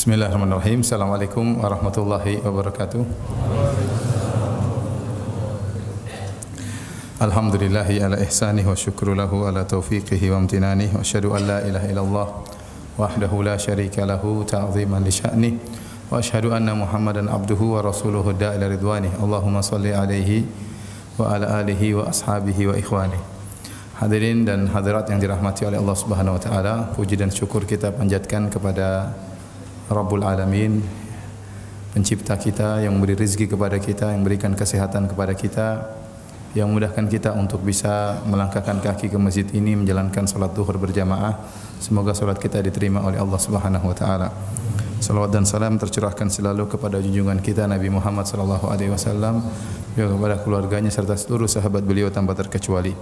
Bismillahirrahmanirrahim. Assalamualaikum warahmatullahi wabarakatuh. Alhamdulillahi ala ihsanih wa syukru lahu ala taufiqihi wa amtinanih wa asyhadu an la ilaha illallah wahdahu la syarika lahu ta'ziman li sya'nih wa asyhadu anna Muhammadan abduhu wa rasuluhu da'ila ridwanih. Allahumma salli alaihi wa ala alihi wa ashabihi wa ikhwanih. Hadirin dan hadirat yang dirahmati oleh Allah Subhanahu wa taala, puji dan syukur kita panjatkan kepada Rabbul Alamin, pencipta kita, yang memberi rezeki kepada kita, yang memberikan kesehatan kepada kita, yang memudahkan kita untuk bisa melangkahkan kaki ke masjid ini menjalankan salat zuhur berjamaah. Semoga salat kita diterima oleh Allah Subhanahu wa taala. Salawat dan salam tercurahkan selalu kepada junjungan kita Nabi Muhammad sallallahu alaihi wasallam, juga kepada keluarganya serta seluruh sahabat beliau tanpa terkecuali.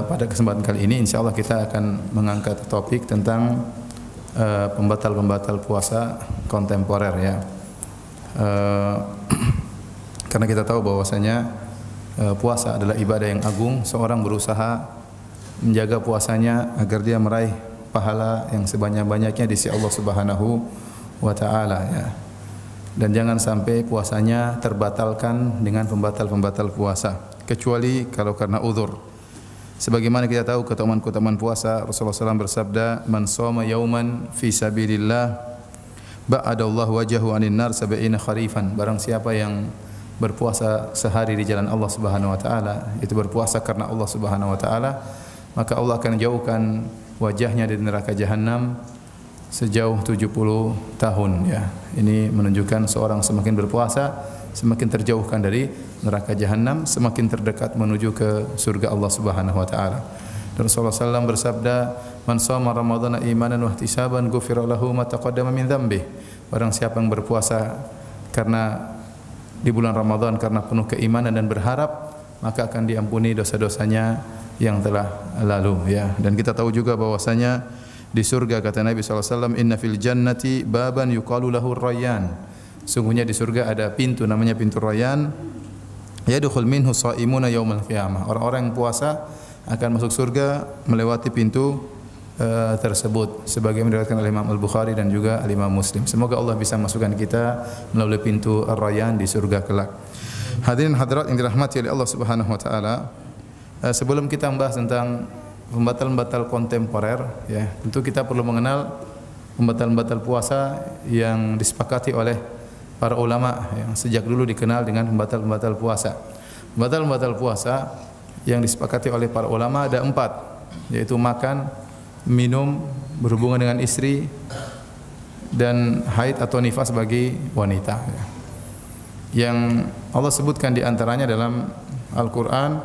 Pada kesempatan kali ini insyaallah kita akan mengangkat topik tentang pembatal-pembatal puasa kontemporer, ya. Karena kita tahu bahwasanya puasa adalah ibadah yang agung. Seorang berusaha menjaga puasanya agar dia meraih pahala yang sebanyak-banyaknya di sisi Allah Subhanahu wa taala, ya. Dan jangan sampai puasanya terbatalkan dengan pembatal-pembatal puasa, kecuali kalau karena uzur. Sebagaimana kita tahu keutamaan-keutamaan puasa, Rasulullah SAW bersabda, "Man shoma yauman fi sabilillah ba'adallahu wajhahu 'anil nar sab'ina kharifan." Barang siapa yang berpuasa sehari di jalan Allah Subhanahu wa taala, itu berpuasa karena Allah Subhanahu wa taala, maka Allah akan jauhkan wajahnya dari neraka jahanam sejauh 70 tahun, ya. Ini menunjukkan seorang semakin berpuasa semakin terjauhkan dari neraka jahanam, semakin terdekat menuju ke surga Allah Subhanahu wa taala. Dan Rasulullah SAW bersabda, "Man shoma ramadhana imanan wa ihtisaban ghufira lahu ma taqaddama min dzambi." Barang siapa yang berpuasa karena di bulan Ramadan karena penuh keimanan dan berharap, maka akan diampuni dosa-dosanya yang telah lalu, ya. Dan kita tahu juga bahwasanya di surga, kata Nabi SAW, "Inna fil jannati baban yuqalu lahu Rayyan." Sungguhnya di surga ada pintu namanya pintu Rayyan. Yadkhul minhu shaimuna yaumal qiyamah. Orang-orang yang puasa akan masuk surga melewati pintu tersebut, sebagaimana diriwayatkan oleh Imam Al-Bukhari dan juga Imam Muslim. Semoga Allah bisa masukkan kita melalui pintu Ar-Rayyan di surga kelak. Hadirin hadirat yang dirahmati oleh Allah Subhanahu wa taala, sebelum kita membahas tentang pembatal-pembatal kontemporer, ya, tentu kita perlu mengenal pembatal-pembatal puasa yang disepakati oleh para ulama yang sejak dulu dikenal dengan pembatal-pembatal puasa. Pembatal-pembatal puasa yang disepakati oleh para ulama ada 4, yaitu makan, minum, berhubungan dengan istri, dan haid atau nifas bagi wanita. Yang Allah sebutkan di antaranya dalam Al-Quran,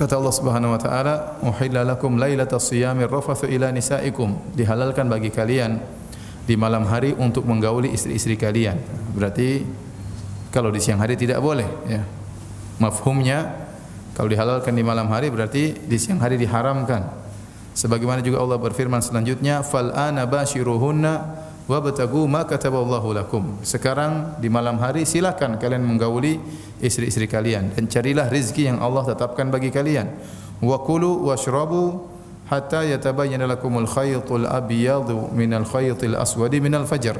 kata Allah Subhanahu wa taala, "Uhilla lakum lailatas shiyamir rafathu ila nisaikum." Dihalalkan bagi kalian di malam hari untuk menggauli istri-istri kalian. Berarti kalau di siang hari tidak boleh, ya. Mafhumnya kalau dihalalkan di malam hari berarti di siang hari diharamkan. Sebagaimana juga Allah berfirman selanjutnya, "Fal ana bashiruhunna wabtagu ma kataballahu lakum." Sekarang di malam hari silakan kalian menggauli istri-istri kalian dan carilah rezeki yang Allah tetapkan bagi kalian. Wa kulu washrabu hatta yatabayyana lakumul khaytul abyadu minal khaytil aswadi minal fajr.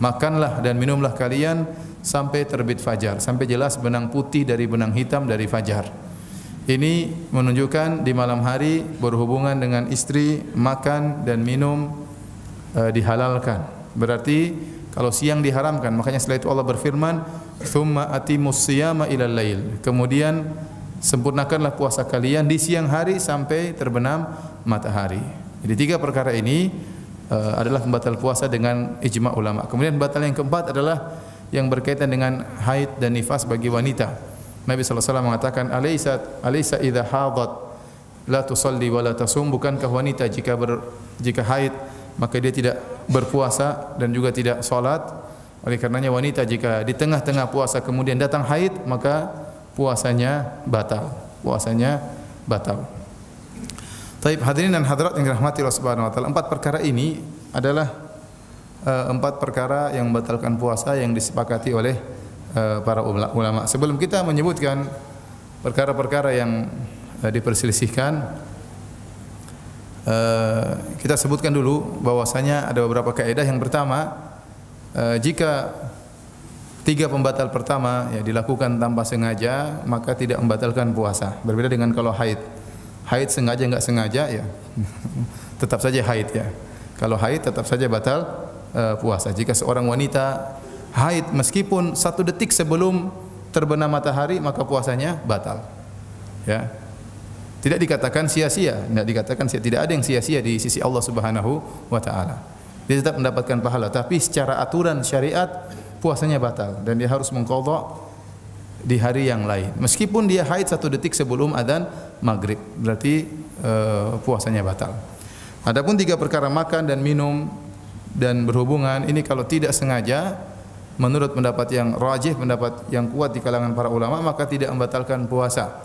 Makanlah dan minumlah kalian sampai terbit fajar, sampai jelas benang putih dari benang hitam dari fajar. Ini menunjukkan di malam hari berhubungan dengan istri, makan dan minum dihalalkan. Berarti kalau siang diharamkan, makanya setelah itu Allah berfirman, "Tsumma atimus siyama ilal lail." Kemudian sempurnakanlah puasa kalian di siang hari sampai terbenam matahari. Jadi 3 perkara ini adalah pembatal puasa dengan ijma' ulama. Kemudian pembatal yang keempat adalah yang berkaitan dengan haid dan nifas bagi wanita. Nabi sallallahu alaihi wasallam mengatakan, "Alaysa idza hadat la tusalli wa la tasum." Bukankah wanita jika haid maka dia tidak berpuasa dan juga tidak salat? Oleh karenanya wanita jika di tengah-tengah puasa kemudian datang haid, maka puasanya batal. Taib, hadirin dan hadirat yang dirahmati Allah Subhanahu wa taala, 4 perkara ini adalah 4 perkara yang membatalkan puasa yang disepakati oleh para ulama. Sebelum kita menyebutkan perkara-perkara yang diperselisihkan, Kita sebutkan dulu bahwasanya ada beberapa kaidah. Yang pertama, jika 3 pembatal pertama ya dilakukan tanpa sengaja, maka tidak membatalkan puasa. Berbeda dengan kalau haid. Haid sengaja enggak sengaja ya tetap saja haid ya. Kalau haid tetap saja batal puasa. Jika seorang wanita haid meskipun 1 detik sebelum terbenam matahari, maka puasanya batal. Ya. Tidak dikatakan sia-sia, tidak ada yang sia-sia di sisi Allah Subhanahu wa taala. Dia tetap mendapatkan pahala, tapi secara aturan syariat puasanya batal dan dia harus mengqadha di hari yang lain. Meskipun dia haid 1 detik sebelum adzan maghrib, berarti puasanya batal. Adapun 3 perkara makan dan minum dan berhubungan, ini kalau tidak sengaja, menurut pendapat yang rajih, pendapat yang kuat di kalangan para ulama, maka tidak membatalkan puasa.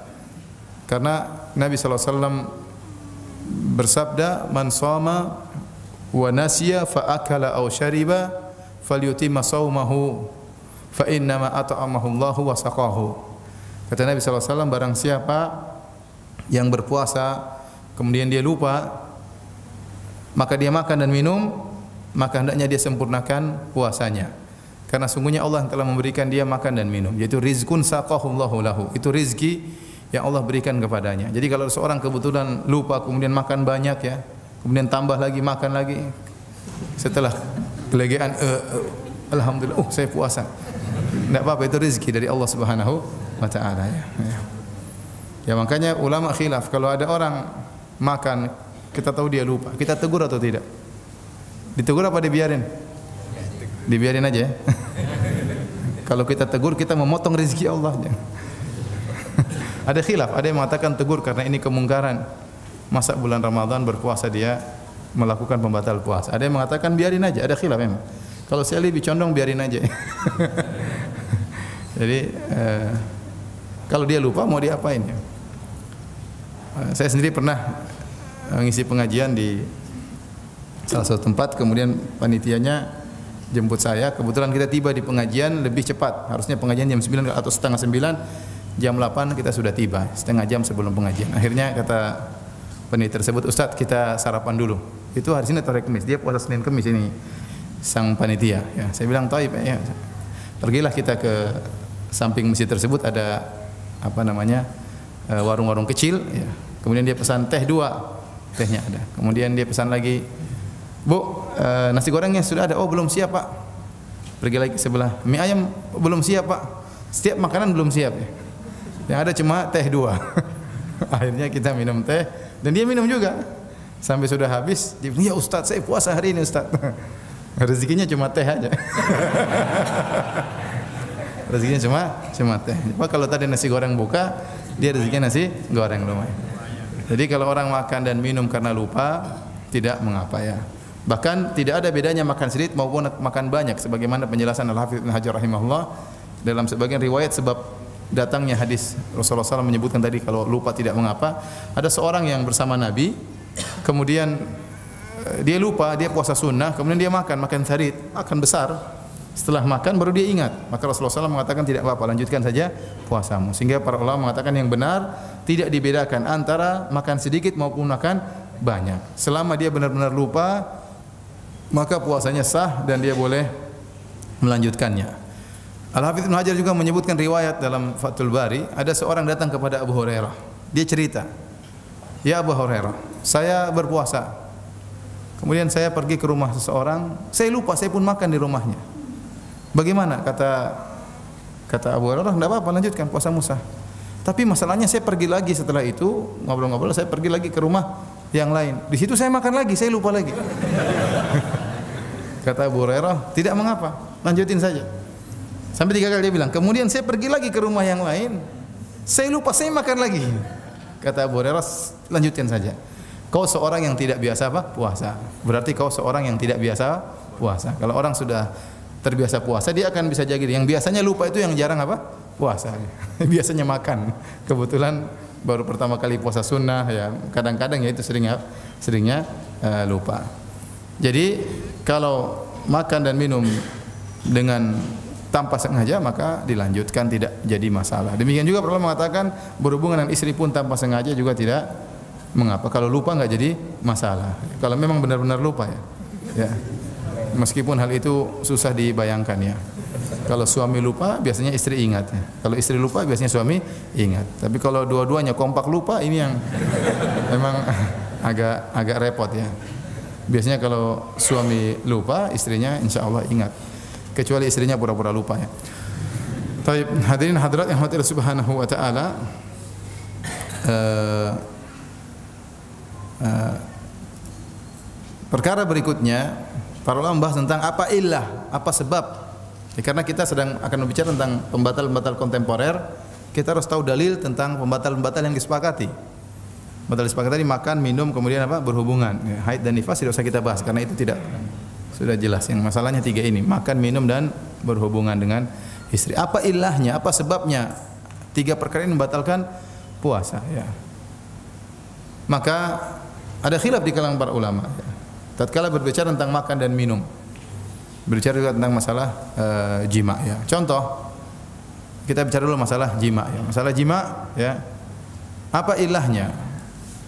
Karena Nabi sallallahu alaihi wasallam bersabda, "Man shoma wa nasiya fa akala aw syariba falyutimma shaumahu fa inna ma at'amahu Allahu wa saqahu." Kata Nabi sallallahu alaihi wasallam, barang siapa yang berpuasa kemudian dia lupa, maka dia makan dan minum, maka hendaknya dia sempurnakan puasanya. Karena sungguhnya Allah yang telah memberikan dia makan dan minum, yaitu rizqun saqahu Allahu lahu. Itu rizki yang Allah berikan kepadanya. Jadi kalau seorang kebetulan lupa kemudian makan banyak ya, kemudian tambah lagi makan lagi, setelah kelegean alhamdulillah saya puasa. Tidak apa-apa, itu rezeki dari Allah Subhanahu wa taala ya. Ya makanya ulama khilaf, kalau ada orang makan kita tahu dia lupa, kita tegur atau tidak? Ditegur apa dibiarin? Dibiarin aja ya. Kalau kita tegur kita memotong rezeki Allah. Ada khilaf, ada yang mengatakan tegur karena ini kemungkaran. Masa bulan Ramadan berpuasa dia melakukan pembatal puasa. Ada yang mengatakan biarin aja, ada khilaf memang. Kalau saya lebih condong biarin aja. Jadi kalau dia lupa mau diapain ya? Saya sendiri pernah mengisi pengajian di salah satu tempat, kemudian panitianya jemput saya. Kebetulan kita tiba di pengajian lebih cepat. Harusnya pengajian jam 9 atau setengah 9. Jam 8 kita sudah tiba, setengah jam sebelum pengajian. Akhirnya kata peneliti tersebut, Ustadz kita sarapan dulu. Itu hari Senin atau hari Kamis, dia puasa Senin Kamis ini sang panitia. Ya, saya bilang taib ya. Pergilah kita ke samping masjid tersebut, ada apa namanya warung-warung kecil. Ya. Kemudian dia pesan teh 2, tehnya ada. Kemudian dia pesan lagi, Bu, nasi gorengnya sudah ada. Oh belum siap Pak. Pergi lagi ke sebelah, mie ayam belum siap Pak. Setiap makanan belum siap ya. Yang ada cuma teh 2. Akhirnya kita minum teh dan dia minum juga. Sampai sudah habis, dia bilang, "Ya Ustaz, saya puasa hari ini Ustaz." Rezekinya cuma teh aja. Rezekinya cuma teh. Cuma kalau tadi nasi goreng buka, dia rezekinya nasi goreng lumayan. Jadi kalau orang makan dan minum karena lupa, tidak mengapa ya. Bahkan tidak ada bedanya makan sedikit maupun makan banyak, sebagaimana penjelasan Al-Hafidz Ibnu Hajar rahimahullah dalam sebagian riwayat, sebab datangnya hadis Rasulullah SAW menyebutkan tadi kalau lupa tidak mengapa. Ada seorang yang bersama Nabi, kemudian dia lupa, dia puasa sunnah, kemudian dia makan sarit, makan besar. Setelah makan baru dia ingat, maka Rasulullah SAW mengatakan tidak apa-apa, lanjutkan saja puasamu. Sehingga para ulama mengatakan yang benar tidak dibedakan antara makan sedikit maupun makan banyak. Selama dia benar-benar lupa, maka puasanya sah dan dia boleh melanjutkannya. Al-Hafidz Ibnu Hajar juga menyebutkan riwayat dalam Fathul Bari, ada seorang datang kepada Abu Hurairah. Dia cerita, "Ya Abu Hurairah, saya berpuasa. Kemudian saya pergi ke rumah seseorang, saya lupa, saya pun makan di rumahnya. Bagaimana?" Kata Abu Hurairah, "Enggak apa-apa, lanjutkan puasamu sah. Tapi masalahnya saya pergi lagi setelah itu, ngobrol-ngobrol, saya pergi lagi ke rumah yang lain. Di situ saya makan lagi, saya lupa lagi." Kata Abu Hurairah, "Tidak mengapa, lanjutin saja." Sampai 3 kali dia bilang, kemudian saya pergi lagi ke rumah yang lain, saya lupa, saya makan lagi. Kata Abu Hurairah, lanjutkan saja. Kau seorang yang tidak biasa apa? Puasa. Berarti kau seorang yang tidak biasa puasa. Kalau orang sudah terbiasa puasa, dia akan bisa jaga. Yang biasanya lupa itu yang jarang apa? Puasa. Biasanya makan. Kebetulan baru pertama kali puasa sunnah ya. Kadang-kadang ya itu seringnya lupa. Jadi kalau makan dan minum dengan tanpa sengaja maka dilanjutkan, tidak jadi masalah. Demikian juga perlu mengatakan berhubungan dengan istri pun tanpa sengaja juga tidak Mengapa? Kalau lupa enggak jadi masalah. Kalau memang benar-benar lupa ya. Ya. Meskipun hal itu susah dibayangkan ya. Kalau suami lupa biasanya istri ingat ya. Kalau istri lupa biasanya suami ingat. Tapi kalau dua-duanya kompak lupa ini yang memang agak repot ya. Biasanya kalau suami lupa, istrinya insya Allah ingat. Kecuali istrinya pura-pura lupa ya. Baik, hadirin hadirat yang dirahmati Allah Subhanahu wa taala. Perkara berikutnya, para ulama membahas tentang apa illah, apa sebab. Ya, karena kita sedang akan berbicara tentang pembatal-pembatal kontemporer, kita harus tahu dalil tentang pembatal-pembatal yang disepakati. Pembatal disepakati tadi makan, minum, kemudian apa? Berhubungan. Ya, haid dan nifas tidak usah kita bahas karena itu tidak sudah jelas. Yang masalahnya tiga ini, makan, minum dan berhubungan dengan istri. Apa ilahnya? Apa sebabnya? Tiga perkara ini membatalkan puasa ya. Maka ada khilaf di kalangan para ulama ya. Tatkala berbicara tentang makan dan minum, berbicara juga tentang masalah jima ya. Contoh, kita bicara dulu masalah jima ya. Masalah jima ya. Apa ilahnya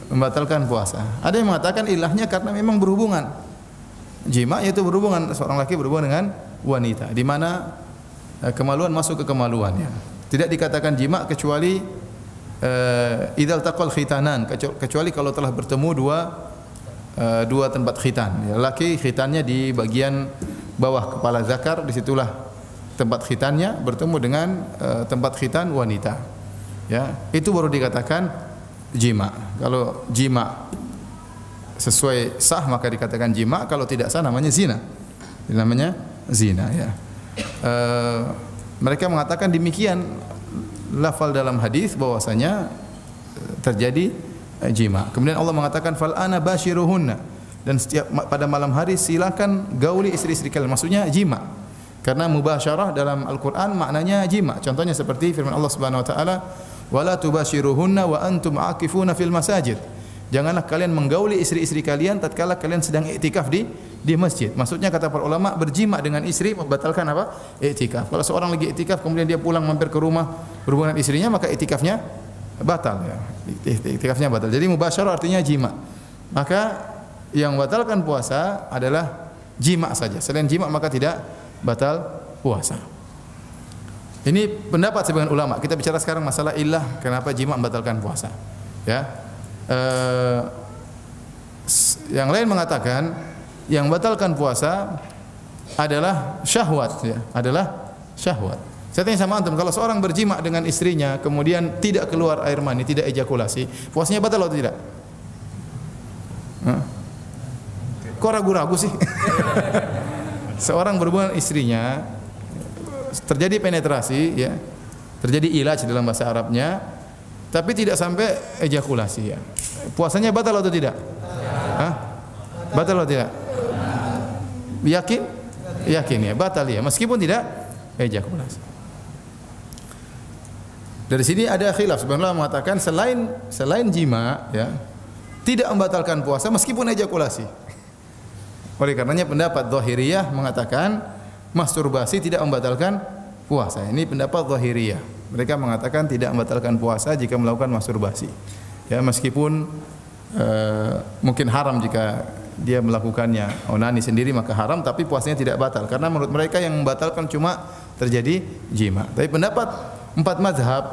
membatalkan puasa? Ada yang mengatakan ilahnya karena memang berhubungan. Jima yaitu berhubungan, seorang laki berhubungan dengan wanita, di mana kemaluan masuk ke kemaluan ya. Tidak dikatakan jima kecuali idzal taqal khitanan, kecuali kalau telah bertemu dua tempat khitan. Ya, laki khitannya di bagian bawah kepala zakar, disitulah tempat khitannya bertemu dengan tempat khitan wanita. Ya, itu baru dikatakan jima. Kalau jima sesuai sah maka dikatakan jima, kalau tidak sah namanya zina. Namanya zina ya. Mereka mengatakan demikian lafal dalam hadis bahwasanya terjadi jima. Kemudian Allah mengatakan fal ana bashiruhunna, dan setiap pada malam hari silakan gauli istri-istri kalian. Maksudnya jima. Karena mubasyarah dalam Al-Qur'an maknanya jima. Contohnya seperti firman Allah Subhanahu wa taala, wala tubashiruhunna wa antum aakifuna fil masajid. Janganlah kalian menggauli istri-istri kalian tatkala kalian sedang iktikaf di masjid. Maksudnya kata para ulama, berjima dengan istri membatalkan apa? Iktikaf. Kalau seorang lagi iktikaf kemudian dia pulang mampir ke rumah berhubungan dengan istrinya, maka iktikafnya batal ya. Iktikafnya batal. Jadi mubasyarah artinya jima. Maka yang batalkan puasa adalah jima saja. Selain jima maka tidak batal puasa. Ini pendapat sebagian ulama. Kita bicara sekarang masalah illah kenapa jima membatalkan puasa. Ya. Yang lain mengatakan yang batalkan puasa adalah syahwat ya, adalah syahwat. Saya tanya sama antum, kalau seorang berjima dengan istrinya kemudian tidak keluar air mani, tidak ejakulasi, puasanya batal atau tidak? Kok ragu-ragu sih? Seorang berhubungan istrinya, terjadi penetrasi ya, terjadi ilaj dalam bahasa Arabnya, tapi tidak sampai ejakulasi ya. Puasanya batal atau tidak? Batal atau tidak? Yakin? Yakin ya, batal ya, meskipun tidak ejakulasi. Dari sini ada khilaf. Sebenarnya mengatakan selain jima ya, tidak membatalkan puasa meskipun ejakulasi. Oleh karenanya pendapat Zahiriyah mengatakan masturbasi tidak membatalkan puasa. Ini pendapat Zahiriyah. Mereka mengatakan tidak membatalkan puasa jika melakukan masturbasi. Ya, meskipun mungkin haram jika dia melakukannya onani sendiri maka haram, tapi puasanya tidak batal karena menurut mereka yang membatalkan cuma terjadi jima. Tapi pendapat empat mazhab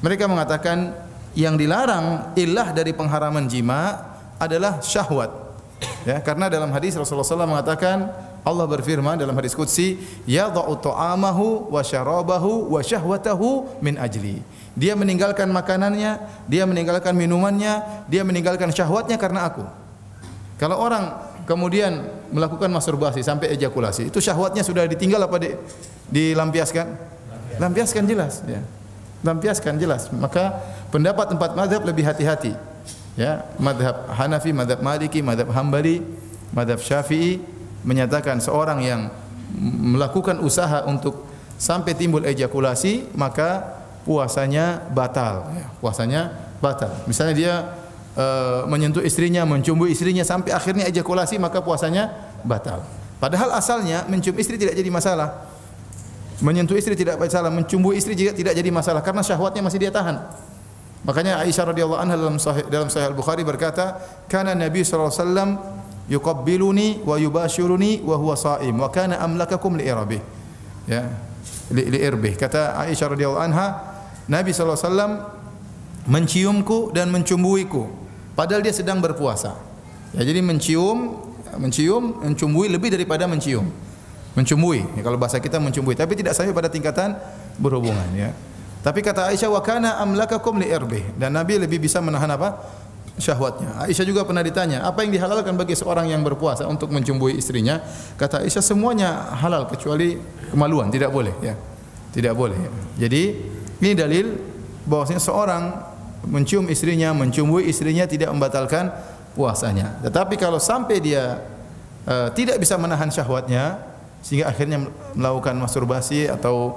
mereka mengatakan yang dilarang illah dari pengharaman jima adalah syahwat. Ya, karena dalam hadis Rasulullah SAW mengatakan, Allah berfirman dalam hadis qudsi, yadha'u ta'amahu wa syarabahu wa syahwatahu min ajli. Dia meninggalkan makanannya, dia meninggalkan minumannya, dia meninggalkan syahwatnya karena aku. Kalau orang kemudian melakukan masturbasi sampai ejakulasi, itu syahwatnya sudah ditinggal apa dilampiaskan? Lampiaskan jelas ya. Lampiaskan jelas. Maka pendapat empat mazhab lebih hati-hati. Ya, mazhab Hanafi, mazhab Maliki, mazhab Hambali, mazhab Syafi'i menyatakan seorang yang melakukan usaha untuk sampai timbul ejakulasi maka puasanya batal. Ya, puasanya batal. Misalnya dia menyentuh istrinya, mencium istrinya sampai akhirnya ejakulasi maka puasanya batal. Padahal asalnya mencium istri tidak jadi masalah. Menyentuh istri tidak masalah, mencium istri juga tidak jadi masalah karena syahwatnya masih dia tahan. Makanya Aisyah radhiyallahu anha dalam Sahih Al-Bukhari berkata, "Kana Nabi sallallahu alaihi wasallam yuqabbiluni wa yubashiruni wa huwa sha'im wa kana amlakakum li irabih." Ya, li irbih. Kata Aisyah radhiyallahu anha, Nabi sallallahu alaihi wasallam menciumku dan mencumbuiku padahal dia sedang berpuasa. Ya, jadi mencium, mencumbui lebih daripada mencium. Mencumbui, ya, kalau bahasa kita mencumbui, tapi tidak sampai pada tingkatan berhubungan, ya. Tapi kata Aisyah, wa kana amlakakum li irbih, dan Nabi lebih bisa menahan apa? Syahwatnya. Aisyah juga pernah ditanya, apa yang dihalalkan bagi seorang yang berpuasa untuk mencumbui istrinya? Kata Aisyah, semuanya halal kecuali kemaluan, tidak boleh, ya. Tidak boleh. Ya. Jadi ini dalil bahwasanya seorang mencium istrinya, mencumbui istrinya tidak membatalkan puasanya. Tetapi kalau sampai dia tidak bisa menahan syahwatnya sehingga akhirnya melakukan masturbasi atau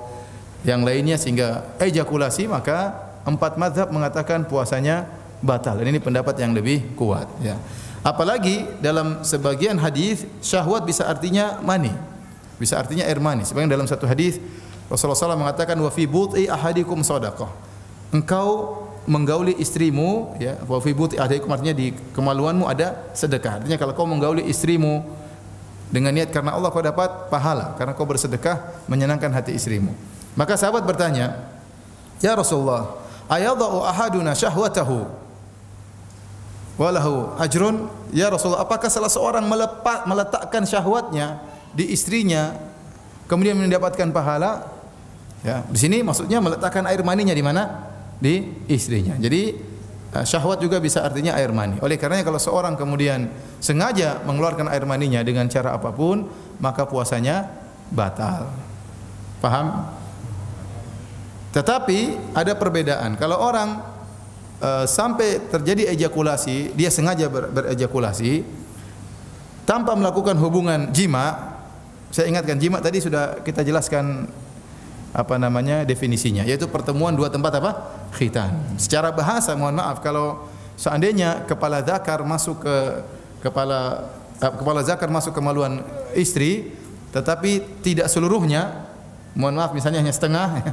yang lainnya sehingga ejakulasi, maka 4 mazhab mengatakan puasanya batal. Dan ini pendapat yang lebih kuat, ya. Apalagi dalam sebagian hadis syahwat bisa artinya mani, bisa artinya air mani. Sebagian dalam satu hadis Rasulullah SAW mengatakan, wa fi buti ahadikum shadaqah. Engkau menggauli istrimu, ya, wa fi buti ahadikum artinya di kemaluanmu ada sedekah. Artinya kalau kau menggauli istrimu dengan niat karena Allah, kau dapat pahala karena kau bersedekah menyenangkan hati istrimu. Maka sahabat bertanya, "Ya Rasulullah, ayadha'u ahaduna syahwatahu walahu ajrun?" Ya Rasulullah, apakah salah seorang meletakkan syahwatnya di istrinya kemudian mendapatkan pahala? Ya, di sini maksudnya meletakkan air maninya di mana? Di istrinya. Jadi syahwat juga bisa artinya air mani. Oleh karenanya kalau seorang kemudian sengaja mengeluarkan air maninya dengan cara apapun, maka puasanya batal. Paham? Tetapi ada perbedaan. Kalau orang sampai terjadi ejakulasi, dia sengaja berejakulasi tanpa melakukan hubungan jima. Saya ingatkan, jima tadi sudah kita jelaskan apa namanya definisinya, yaitu pertemuan dua tempat apa? Khitan. Secara bahasa, mohon maaf, kalau seandainya kepala zakar masuk ke kepala zakar masuk ke kemaluan istri, tetapi tidak seluruhnya, mohon maaf, misalnya hanya setengah,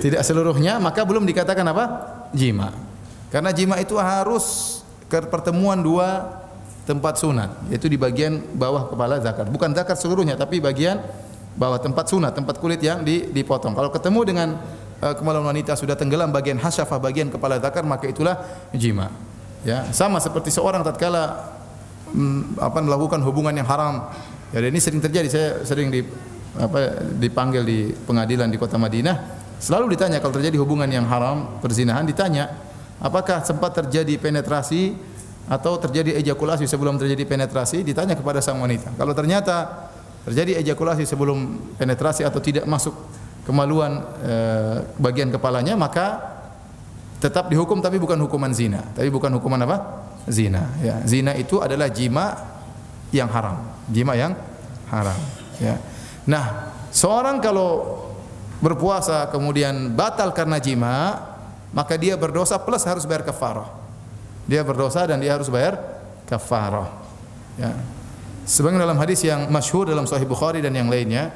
tidak seluruhnya, maka belum dikatakan apa? Jima. Karena jima itu harus ke pertemuan dua tempat sunat, yaitu di bagian bawah kepala zakar, bukan zakar seluruhnya, tapi bagian bawah tempat sunat, tempat kulit yang dipotong. Kalau ketemu dengan kemaluan wanita sudah tenggelam bagian hasyafah, bagian kepala zakar, maka itulah jima. Ya, sama seperti seorang tatkala melakukan hubungan yang haram. Ya, ini sering terjadi. Saya sering dipanggil di pengadilan di kota Madinah. Selalu ditanya kalau terjadi hubungan yang haram, perzinahan, ditanya apakah sempat terjadi penetrasi atau terjadi ejakulasi sebelum terjadi penetrasi. Ditanya kepada sang wanita. Kalau ternyata terjadi ejakulasi sebelum penetrasi atau tidak masuk kemaluan bagian kepalanya, maka tetap dihukum, tapi bukan hukuman zina. Tapi bukan hukuman apa? Zina. Ya, zina itu adalah jima yang haram. Jima yang haram. Ya. Nah, seorang kalau berpuasa kemudian batal karena jima, maka dia berdosa plus harus bayar kafarah. Dia berdosa dan dia harus bayar kafarah. Ya. Sebagaimana dalam hadis yang masyhur dalam Sahih Bukhari dan yang lainnya,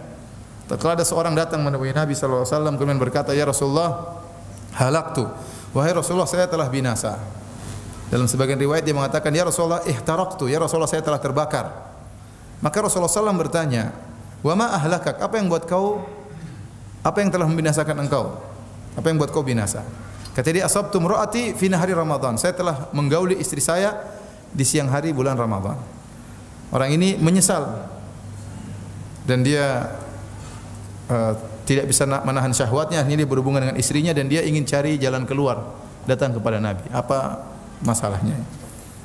tatkala ada seorang datang menemui Nabi sallallahu alaihi wasallam kemudian berkata, "Ya Rasulullah, halaktu." Wahai Rasulullah, saya telah binasa. Dalam sebagian riwayat dia mengatakan, "Ya Rasulullah, ihtaraqtu." Ya Rasulullah, saya telah terbakar. Maka Rasulullah SAW bertanya, "Wa ma ahlakak?" Apa yang buat kau? Apa yang telah membinasakan engkau? Apa yang buat kau binasa? Kata dia, "Asabtu imraati fi nahari Ramadan." Saya telah menggauli istri saya di siang hari bulan Ramadan. Orang ini menyesal dan dia tidak bisa menahan syahwatnya, akhirnya dia berhubungan dengan istrinya dan dia ingin cari jalan keluar, datang kepada Nabi. Apa masalahnya?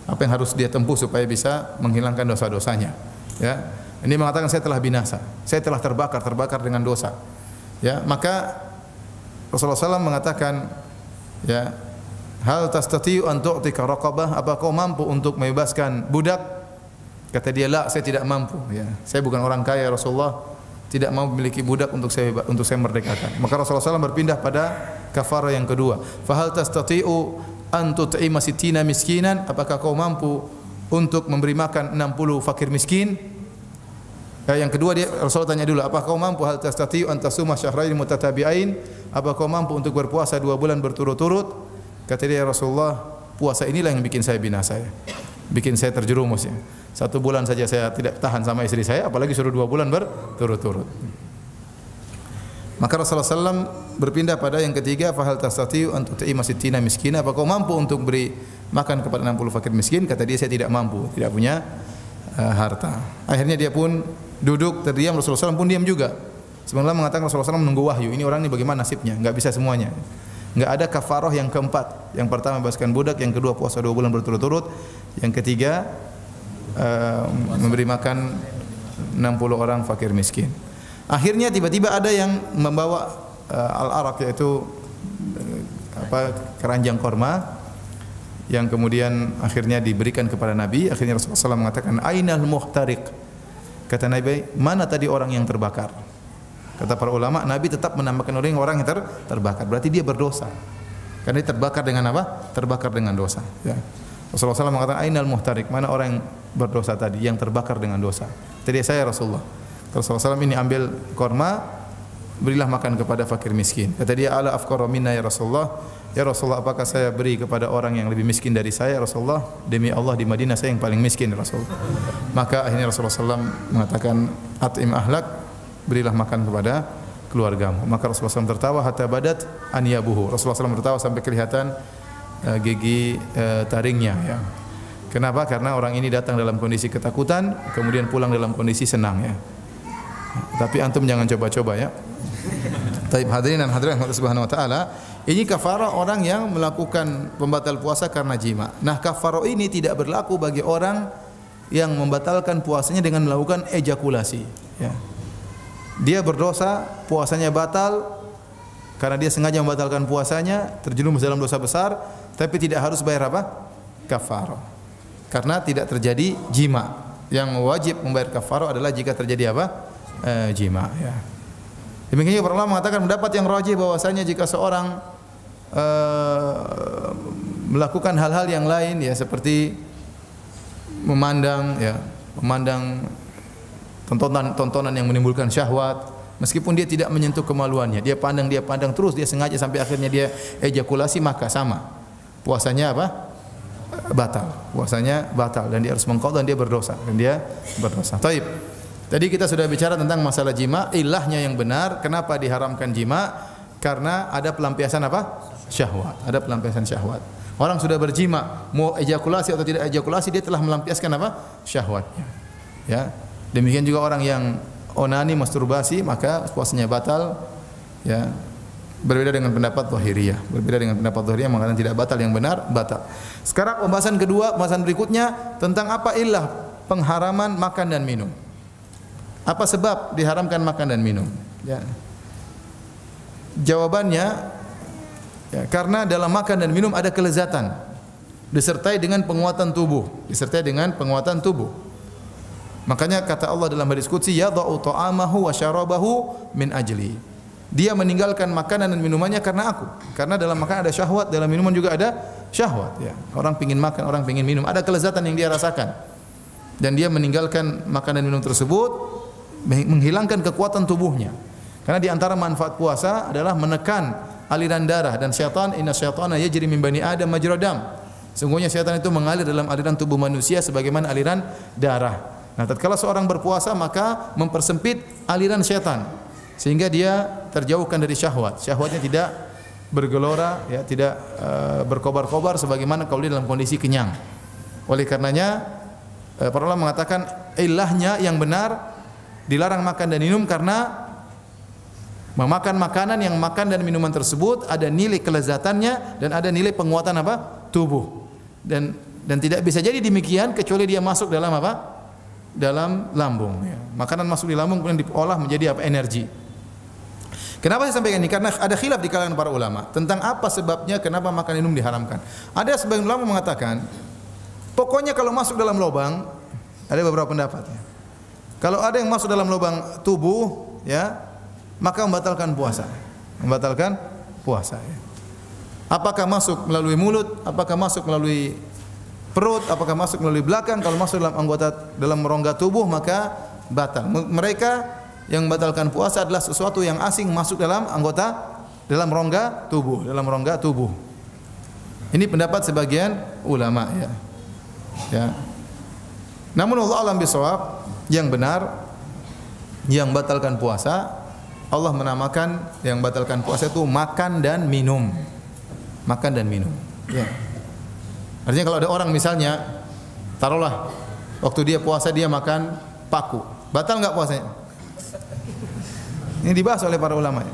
Apa yang harus dia tempuh supaya bisa menghilangkan dosa-dosanya? Ya, ini mengatakan saya telah binasa, saya telah terbakar dengan dosa. Ya, maka Rasulullah SAW mengatakan, ya, hal tastati'u an tu'tika raqabah? Apa kau mampu untuk membebaskan budak? Kata dia, "La, saya tidak mampu." Ya, saya bukan orang kaya, Rasulullah, tidak mau memiliki budak untuk saya merdekakan. Maka Rasulullah SAW berpindah pada kafarah yang kedua. Fa hal tastati'u an tut'ima sittina miskinan? Apakah kau mampu untuk memberi makan 60 fakir miskin? Yang kedua dia Rasulullah tanya dulu, apa kau mampu hal tastati'u an tasuma syahrain mutatabi'ain? Apa kau mampu untuk berpuasa 2 bulan berturut-turut? Kata dia, ya Rasulullah, puasa inilah yang bikin saya binasa ya. Bikin saya terjerumus ya. 1 bulan saja saya tidak tahan sama istri saya, apalagi suruh 2 bulan berturut-turut. Maka Rasulullah SAW berpindah pada yang ketiga, fahal tastati'u an tut'ima sittina miskina? Apa kau mampu untuk beri makan kepada 60 fakir miskin? Kata dia, saya tidak mampu, tidak punya harta. Akhirnya dia pun duduk terdiam, Rasulullah SAW pun diam juga. Sebenarnya mengatakan Rasulullah SAW menunggu wahyu. Ini orang ini bagaimana nasibnya? Enggak bisa semuanya. Enggak ada kafarah yang keempat. Yang pertama bebaskan budak, yang kedua puasa 2 bulan berturut-turut, yang ketiga memberi makan 60 orang fakir miskin. Akhirnya tiba-tiba ada yang membawa al-arak, yaitu keranjang korma, yang kemudian akhirnya diberikan kepada Nabi. Akhirnya Rasulullah SAW mengatakan, ainal muhtariq? Kata Nabi, mana tadi orang yang terbakar? Kata para ulama, Nabi tetap menambahkan orang yang terbakar. Berarti dia berdosa. Karena dia terbakar dengan apa? Terbakar dengan dosa. Ya. Rasulullah SAW mengatakan, ainal muhtariq? Mana orang yang berdosa tadi, yang terbakar dengan dosa? Tadi saya Rasulullah. Rasulullah SAW ini ambil korma, berilah makan kepada fakir miskin. Kata dia, ala afqara minna ya Rasulullah. Ya Rasulullah, apakah saya beri kepada orang yang lebih miskin dari saya? Rasulullah, demi Allah di Madinah saya yang paling miskin Rasulullah. Maka akhirnya Rasulullah SAW mengatakan, at'im ahlak, berilah makan kepada keluargamu. Maka Rasulullah SAW tertawa hatta badat anyabuhu. Rasulullah SAW tertawa sampai kelihatan gigi taringnya ya. Kenapa? Karena orang ini datang dalam kondisi ketakutan, kemudian pulang dalam kondisi senang ya. Tapi antum jangan coba-coba ya. Taib hadirin dan hadirat Allah Subhanahu wa taala, ini kafarah orang yang melakukan pembatal puasa karena jima. Nah, kafarah ini tidak berlaku bagi orang yang membatalkan puasanya dengan melakukan ejakulasi ya. Dia berdosa, puasanya batal karena dia sengaja membatalkan puasanya, terjerumus dalam dosa besar, tapi tidak harus bayar apa? Kafarah. Karena tidak terjadi jima. Yang wajib membayar kafarah adalah jika terjadi apa? Jima ya. Demikian juga para ulama mengatakan pendapat yang rajih bahwasanya jika seorang melakukan hal-hal yang lain ya, seperti memandang tontonan yang menimbulkan syahwat, meskipun dia tidak menyentuh kemaluannya, dia pandang terus, dia sengaja sampai akhirnya dia ejakulasi, maka sama puasanya apa? Batal. Puasanya batal dan dia harus mengqadha, dan dia berdosa. Taib. Tadi kita sudah bicara tentang masalah jima, ilahnya yang benar, kenapa diharamkan jima? Karena ada pelampiasan apa? Syahwat. Ada pelampiasan syahwat. Orang sudah berjima, mau ejakulasi atau tidak ejakulasi, dia telah melampiaskan apa? Syahwatnya. Ya. Demikian juga orang yang onani, masturbasi, maka puasanya batal. Ya. Berbeda dengan pendapat Zahiriyah. Mengatakan tidak batal, yang benar batal. Sekarang pembahasan kedua, pembahasan berikutnya tentang apa ilah pengharaman makan dan minum. Apa sebab diharamkan makan dan minum? Ya. Jawabannya, ya, karena dalam makan dan minum ada kelezatan, disertai dengan penguatan tubuh. Makanya kata Allah dalam hadis qudsi, yadha'u ta'amahu wa syarabahu min ajli. Dia meninggalkan makanan dan minumannya karena aku. Karena dalam makanan ada syahwat, dalam minuman juga ada syahwat. Ya. Orang pingin makan, orang pingin minum, ada kelezatan yang dia rasakan. Dan dia meninggalkan makanan dan minum tersebut, menghilangkan kekuatan tubuhnya. Karena di antara manfaat puasa adalah menekan aliran darah, dan syaitan, inna syaitana yajri min bani adam majra dam. Sungguhnya syaitan itu mengalir dalam aliran tubuh manusia sebagaimana aliran darah. Nah, tatkala seorang berpuasa maka mempersempit aliran syaitan sehingga dia terjauhkan dari syahwat. Syahwatnya tidak bergelora ya, tidak berkobar-kobar sebagaimana kalau dia dalam kondisi kenyang. Oleh karenanya para ulama mengatakan ilahnya yang benar dilarang makan dan minum karena memakan makanan yang makan dan minuman tersebut ada nilai kelezatannya dan ada nilai penguatan apa? Tubuh. Dan tidak bisa jadi demikian kecuali dia masuk dalam apa? Dalam lambung ya. Makanan masuk di lambung kemudian diolah menjadi apa? Energi. Kenapa saya sampaikan ini? Karena ada khilaf di kalangan para ulama tentang apa sebabnya kenapa makan minum diharamkan. Ada sebagian ulama mengatakan pokoknya kalau masuk dalam lubang, ada beberapa pendapat ya. Kalau ada yang masuk dalam lubang tubuh, ya, maka membatalkan puasa. Ya. Apakah masuk melalui mulut? Apakah masuk melalui perut? Apakah masuk melalui belakang? Kalau masuk dalam rongga tubuh, maka batal. Mereka yang membatalkan puasa adalah sesuatu yang asing masuk dalam rongga tubuh. Ini pendapat sebagian ulama ya. Ya. Namun Allah alam bisawab, yang benar yang batalkan puasa, Allah menamakan yang batalkan puasa itu makan dan minum. Makan dan minum. Ya. Artinya kalau ada orang misalnya, taruhlah waktu dia puasa dia makan paku, batal enggak puasanya? Ini dibahas oleh para ulama.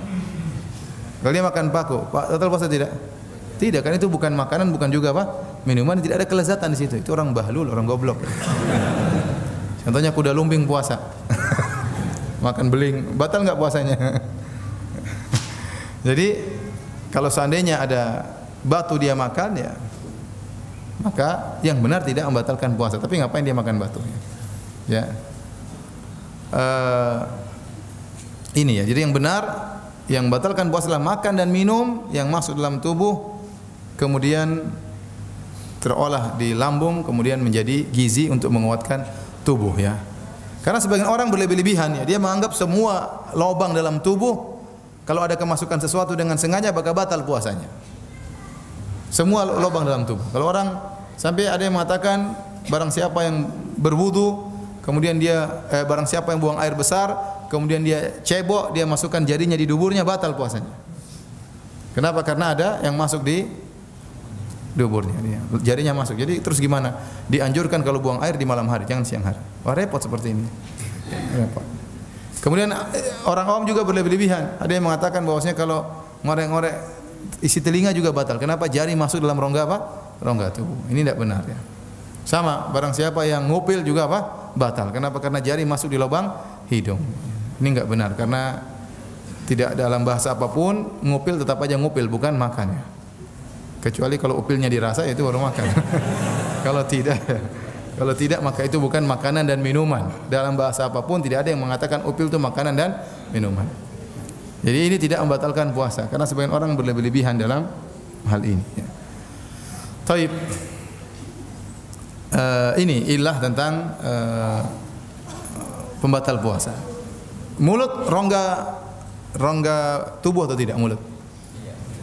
Kalau dia makan paku, batal puasa tidak? Tidak, kan itu bukan makanan, bukan juga apa? Minuman, tidak ada kelezatan di situ. Itu orang bahlul, orang goblok. Contohnya kuda lumping puasa. Makan beling, batal enggak puasanya? Jadi kalau seandainya ada batu dia makan ya, maka yang benar tidak membatalkan puasa. Tapi ngapain dia makan batu? Ya. Ini ya. Jadi yang benar yang batalkan puasa adalah makan dan minum yang masuk dalam tubuh, kemudian terolah di lambung, kemudian menjadi gizi untuk menguatkan tubuh ya. Karena sebagian orang berlebih-lebihan ya, dia menganggap semua lubang dalam tubuh kalau ada kemasukan sesuatu dengan sengaja maka batal puasanya. Semua lubang dalam tubuh. Kalau orang sampai ada yang mengatakan barang siapa yang berwudu, kemudian dia barang siapa yang buang air besar, kemudian dia cebok, dia masukkan jarinya di duburnya, batal puasanya. Kenapa? Karena ada yang masuk di duburnya, jarinya masuk. Jadi terus gimana? Dianjurkan kalau buang air di malam hari, jangan siang hari. Wah, repot seperti ini. Repot. Kemudian orang awam juga berlebih-lebihan. Ada yang mengatakan bahwasanya kalau ngorek-ngorek isi telinga juga batal. Kenapa? Jari masuk dalam rongga apa? Rongga tubuh. Ini tidak benar ya. Sama, barang siapa yang ngupil juga apa? Batal. Kenapa? Karena jari masuk di lubang hidung. Ini enggak benar karena tidak dalam bahasa apapun ngupil tetap aja ngupil, bukan makan ya. Kecuali kalau upilnya dirasa itu baru makan. Kalau tidak maka itu bukan makanan dan minuman. Dalam bahasa apapun tidak ada yang mengatakan upil itu makanan dan minuman. Jadi ini tidak membatalkan puasa karena sebagian orang berlebih-lebihan dalam hal ini. Ya. Taib. Ini ilah tentang pembatal puasa. Mulut rongga tubuh atau tidak mulut?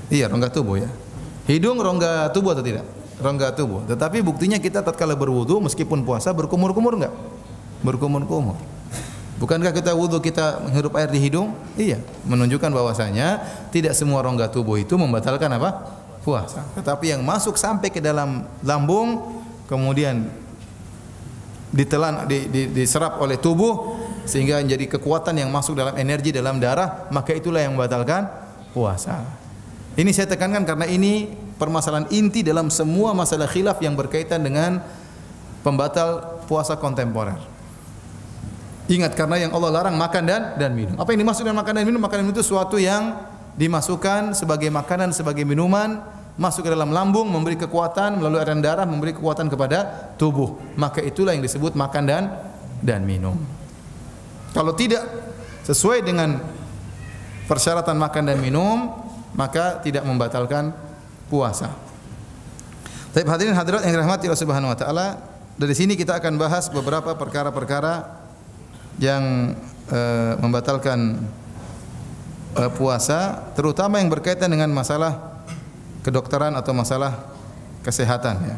Iya, rongga tubuh ya. Hidung rongga tubuh atau tidak? Rongga tubuh. Tetapi buktinya kita tatkala berwudu meskipun puasa berkumur-kumur enggak? Berkumur-kumur. Bukankah kita wudu kita menghirup air di hidung? Iya, menunjukkan bahwasanya tidak semua rongga tubuh itu membatalkan apa? Puasa. Tetapi yang masuk sampai ke dalam lambung kemudian ditelan diserap oleh tubuh sehingga menjadi kekuatan yang masuk dalam energi dalam darah, maka itulah yang membatalkan puasa. Ini saya tekankan karena ini permasalahan inti dalam semua masalah khilaf yang berkaitan dengan pembatal puasa kontemporer. Ingat, karena yang Allah larang makan dan minum. Apa yang dimaksud dengan makan dan minum? Makan dan minum itu sesuatu yang dimasukkan sebagai makanan, sebagai minuman, masuk ke dalam lambung, memberi kekuatan, melalui aliran darah, memberi kekuatan kepada tubuh. Maka itulah yang disebut makan dan minum. Kalau tidak sesuai dengan persyaratan makan dan minum, maka tidak membatalkan puasa. Tapi hadirin hadirat yang dirahmati Allah Subhanahu wa taala, dari sini kita akan bahas beberapa perkara-perkara yang membatalkan puasa, terutama yang berkaitan dengan masalah kedokteran atau masalah kesehatan ya.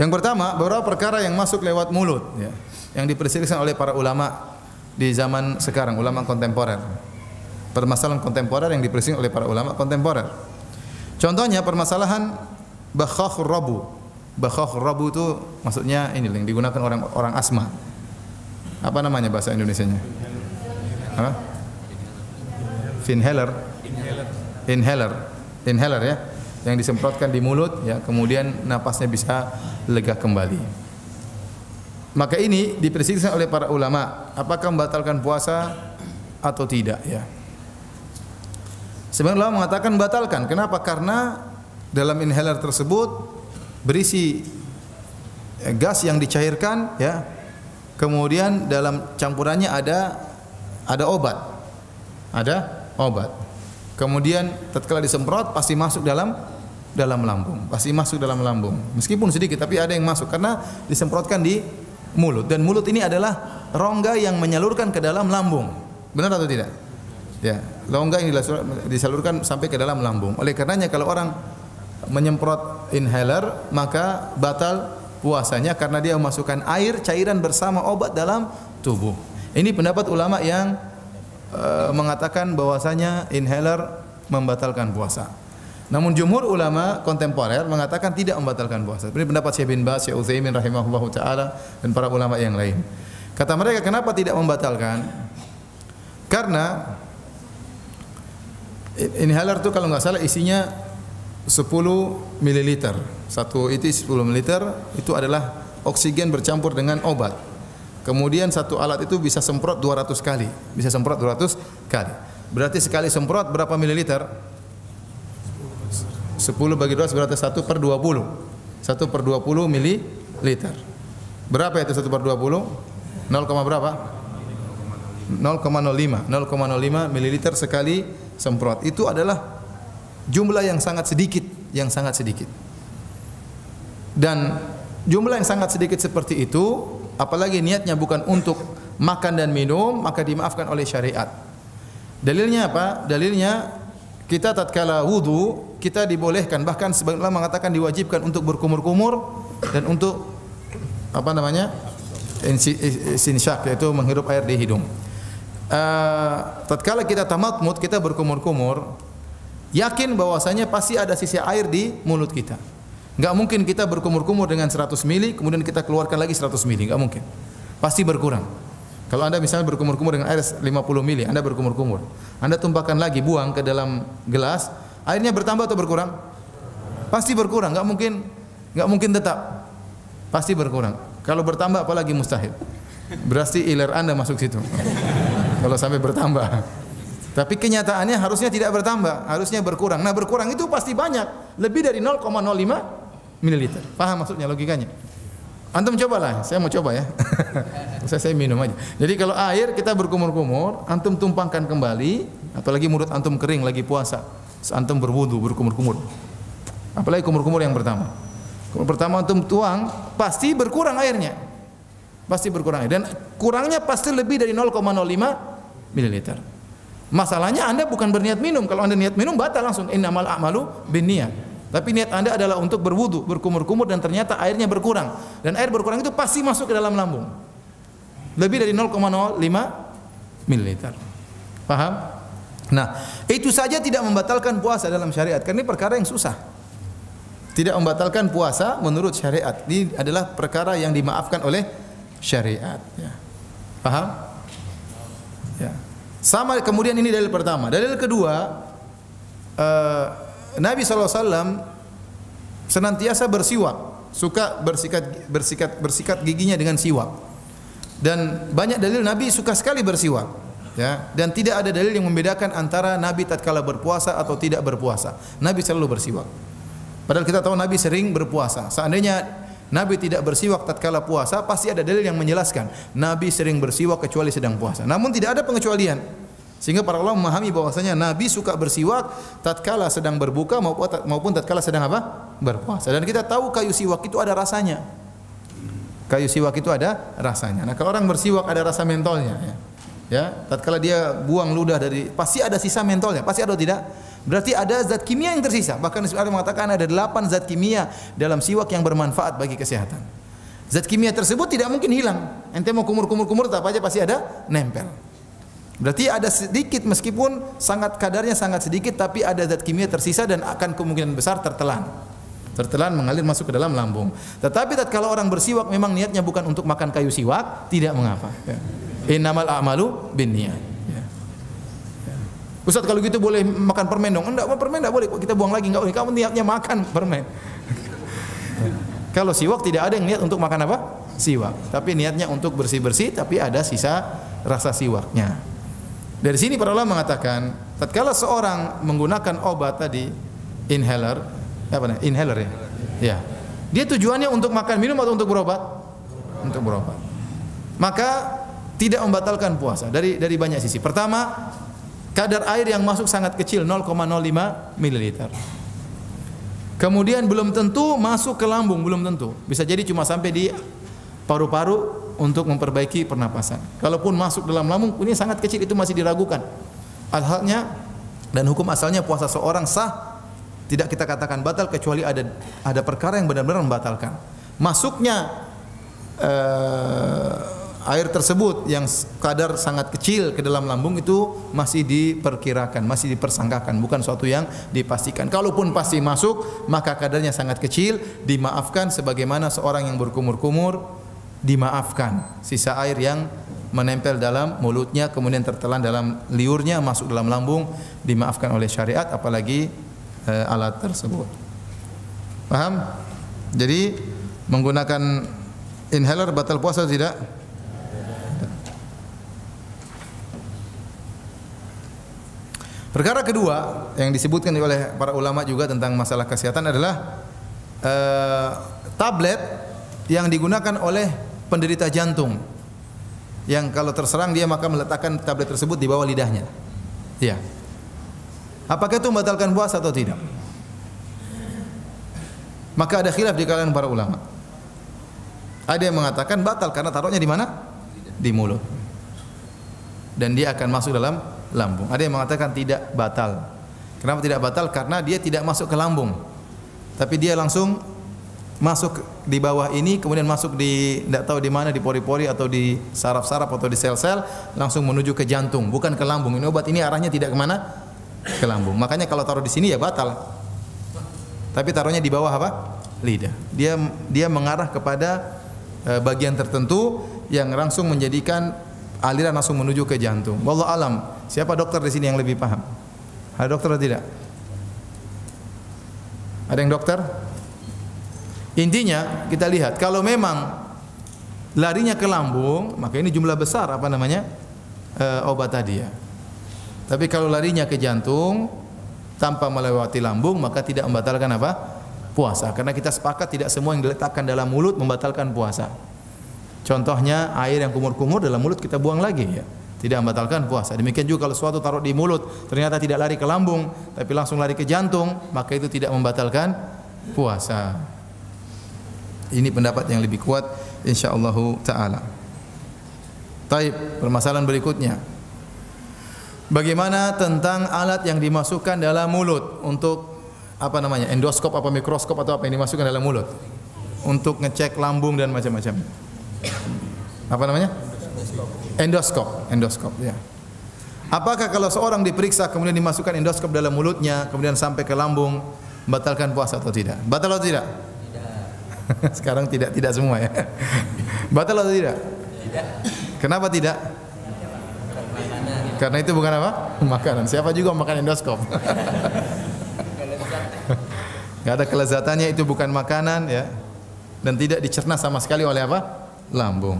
Yang pertama, beberapa perkara yang masuk lewat mulut ya, yang diperselisihkan oleh para ulama di zaman sekarang, ulama kontemporer. Permasalahan kontemporer yang diperselisihkan oleh para ulama kontemporer. Contohnya permasalahan bakhakhur rabu. Bakhakhur rabu itu maksudnya ini yang digunakan orang asma. Apa namanya bahasa Indonesianya? Apa? Inhaler ya, yang disemprotkan di mulut ya, kemudian napasnya bisa lega kembali. Maka ini diperselisihkan oleh para ulama, apakah membatalkan puasa atau tidak ya. Sebagian ulama mengatakan batalkan. Kenapa? Karena dalam inhaler tersebut berisi gas yang dicairkan ya. Kemudian dalam campurannya ada obat. Ada obat. Kemudian tatkala disemprot pasti masuk dalam dalam lambung, pasti masuk dalam lambung. Meskipun sedikit tapi ada yang masuk karena disemprotkan di mulut, dan mulut ini adalah rongga yang menyalurkan ke dalam lambung. Benar atau tidak? Ya, rongga yang disalurkan sampai ke dalam lambung. Oleh karenanya kalau orang menyemprot inhaler maka batal puasanya karena dia memasukkan air cairan bersama obat dalam tubuh. Ini pendapat ulama yang mengatakan bahwasanya inhaler membatalkan puasa. Namun jumhur ulama kontemporer mengatakan tidak membatalkan puasa. Ini pendapat Syekh bin Baz, Syekh Utsaimin rahimahullahu taala dan para ulama yang lain. Kata mereka kenapa tidak membatalkan? Karena inhaler itu kalau nggak salah isinya 10 ml. Satu itu 10 ml itu adalah oksigen bercampur dengan obat. Kemudian satu alat itu bisa semprot 200 kali. Bisa semprot 200 kali. Berarti sekali semprot berapa mililiter? 10 bagi 2 berarti 1/20. 1/20 mililiter. Berapa itu 1/20? 0, berapa? 0,05 mililiter sekali semprot. Itu adalah jumlah yang sangat sedikit, Dan jumlah yang sangat sedikit seperti itu, apalagi niatnya bukan untuk makan dan minum, maka dimaafkan oleh syariat. Dalilnya apa? Dalilnya kita tatkala wudu kita dibolehkan, bahkan sebagian ulama mengatakan diwajibkan untuk berkumur-kumur dan untuk istinsyak, yaitu menghirup air di hidung. Tatkala kita tamatmut, kita berkumur-kumur, yakin bahwasanya pasti ada sisa air di mulut kita. Enggak mungkin kita berkumur-kumur dengan 100 mili kemudian kita keluarkan lagi 100 mili, enggak mungkin. Pasti berkurang. Kalau Anda misalnya berkumur-kumur dengan air 50 mili, Anda berkumur-kumur. Anda tumpahkan lagi, buang ke dalam gelas, airnya bertambah atau berkurang? Pasti berkurang, enggak mungkin tetap. Pasti berkurang. Kalau bertambah apalagi mustahil. Berarti iler Anda masuk situ. Kalau sampai bertambah. Tapi kenyataannya harusnya tidak bertambah, harusnya berkurang. Nah, berkurang itu pasti banyak, lebih dari 0,05 mililiter. Paham maksudnya, logikanya? Antum cobalah, saya mau coba ya. saya minum aja. Jadi kalau air kita berkumur-kumur, antum tumpangkan kembali, apalagi mulut antum kering lagi puasa, antum berwudu berkumur-kumur. Apalagi kumur-kumur yang pertama. Kumur pertama antum tuang, pasti berkurang airnya. Pasti berkurang air dan kurangnya pasti lebih dari 0,05 mililiter. Masalahnya Anda bukan berniat minum. Kalau Anda niat minum batal langsung, innamal a'malu binniyat. Tapi niat Anda adalah untuk berwudu, berkumur-kumur dan ternyata airnya berkurang. Dan air berkurang itu pasti masuk ke dalam lambung. Lebih dari 0,05 mililiter. Paham? Nah, itu saja tidak membatalkan puasa dalam syariat. Karena ini perkara yang susah. Tidak membatalkan puasa menurut syariat. Ini adalah perkara yang dimaafkan oleh syariat. Ya. Paham? Ya. Sama kemudian ini dalil pertama. Dalil kedua, Nabi SAW senantiasa bersiwak, suka bersikat giginya dengan siwak. Dan banyak dalil Nabi suka sekali bersiwak, ya. Dan tidak ada dalil yang membedakan antara Nabi tatkala berpuasa atau tidak berpuasa. Nabi selalu bersiwak. Padahal kita tahu Nabi sering berpuasa. Seandainya Nabi tidak bersiwak tatkala puasa, pasti ada dalil yang menjelaskan Nabi sering bersiwak kecuali sedang puasa. Namun tidak ada pengecualian. Sehingga para ulama memahami bahwasanya Nabi suka bersiwak tatkala sedang berbuka maupun tatkala sedang apa? Berpuasa. Dan kita tahu kayu siwak itu ada rasanya. Kayu siwak itu ada rasanya. Nah, kalau orang bersiwak ada rasa mentolnya, ya. Ya, tatkala dia buang ludah dari pasti ada sisa mentolnya, pasti ada atau tidak? Berarti ada zat kimia yang tersisa. Bahkan ada mengatakan ada 8 zat kimia dalam siwak yang bermanfaat bagi kesehatan. Zat kimia tersebut tidak mungkin hilang. Ente mau kumur-kumur tetap aja pasti ada nempel. Berarti ada sedikit meskipun kadarnya sangat sedikit tapi ada zat kimia tersisa dan akan kemungkinan besar tertelan. Tertelan mengalir masuk ke dalam lambung. Tetapi tatkala orang bersiwak memang niatnya bukan untuk makan kayu siwak, tidak mengapa. Ya. Innamal a'malu binniyat. Ya. Ya. Ustaz kalau gitu boleh makan permen dong? Enggak, permen enggak boleh. Kita buang lagi enggak boleh. Kamu niatnya makan permen. Ya. Kalau siwak tidak ada yang niat untuk makan apa? Siwak. Tapi niatnya untuk bersih-bersih tapi ada sisa rasa siwaknya. Dari sini para ulama mengatakan, tatkala seorang menggunakan obat tadi, inhaler, inhaler ya? Ya. Dia tujuannya untuk makan minum atau untuk berobat? Untuk berobat. Maka tidak membatalkan puasa dari banyak sisi. Pertama, kadar air yang masuk sangat kecil 0,05 ml. Kemudian belum tentu masuk ke lambung, belum tentu. Bisa jadi cuma sampai di paru-paru untuk memperbaiki pernapasan. Kalaupun masuk dalam lambung, ini sangat kecil, itu masih diragukan. Halnya dan hukum asalnya puasa seorang sah, tidak kita katakan batal kecuali ada perkara yang benar-benar membatalkan. Masuknya air tersebut yang kadar sangat kecil ke dalam lambung itu masih diperkirakan, masih dipersangkakan, bukan suatu yang dipastikan. Kalaupun pasti masuk, maka kadarnya sangat kecil, dimaafkan sebagaimana seorang yang berkumur-kumur dimaafkan. Sisa air yang menempel dalam mulutnya kemudian tertelan dalam liurnya masuk dalam lambung dimaafkan oleh syariat, apalagi alat tersebut. Paham? Jadi menggunakan inhaler batal puasa tidak? Perkara kedua yang disebutkan oleh para ulama juga tentang masalah kesehatan adalah tablet yang digunakan oleh penderita jantung, yang kalau terserang dia maka meletakkan tablet tersebut di bawah lidahnya. Ya. Apakah itu membatalkan puasa atau tidak? Maka ada khilaf di kalangan para ulama. Ada yang mengatakan batal karena taruhnya di mana? Di mulut. Dan dia akan masuk dalam lambung. Ada yang mengatakan tidak batal. Kenapa tidak batal? Karena dia tidak masuk ke lambung, tapi dia langsung masuk di bawah ini, kemudian masuk di tidak tahu di mana, di pori-pori atau di saraf-saraf atau di sel-sel, langsung menuju ke jantung, bukan ke lambung. Ini obat ini arahnya tidak kemana? Ke lambung. Makanya kalau taruh di sini ya batal. Tapi taruhnya di bawah apa? Lidah. Dia mengarah kepada bagian tertentu yang langsung menjadikan aliran langsung menuju ke jantung. Wallahu alam. Siapa dokter di sini yang lebih paham? Ada dokter atau tidak? Ada yang dokter? Intinya kita lihat kalau memang larinya ke lambung, maka ini jumlah besar apa namanya? Obat tadi ya. Tapi kalau larinya ke jantung tanpa melewati lambung, maka tidak membatalkan apa? Puasa. Karena kita sepakat tidak semua yang diletakkan dalam mulut membatalkan puasa. Contohnya air yang kumur-kumur dalam mulut kita buang lagi ya, tidak membatalkan puasa. Demikian juga kalau suatu taruh di mulut ternyata tidak lari ke lambung tapi langsung lari ke jantung, maka itu tidak membatalkan puasa. Ini pendapat yang lebih kuat insyaallah taala. Taib, permasalahan berikutnya. Bagaimana tentang alat yang dimasukkan dalam mulut untuk apa namanya? Endoskop apa mikroskop atau apa yang dimasukkan dalam mulut untuk ngecek lambung dan macam-macam. Apa namanya? Endoskop ya. Apakah kalau seorang diperiksa kemudian dimasukkan endoskop dalam mulutnya kemudian sampai ke lambung membatalkan puasa atau tidak? Batal atau tidak? Tidak. Sekarang tidak semua ya. Batal atau tidak? Tidak. Kenapa tidak? Karena itu bukan apa? Makanan. Siapa juga makan endoskop? Enggak ada kelezatannya, itu bukan makanan ya. Dan tidak dicerna sama sekali oleh apa? Lambung.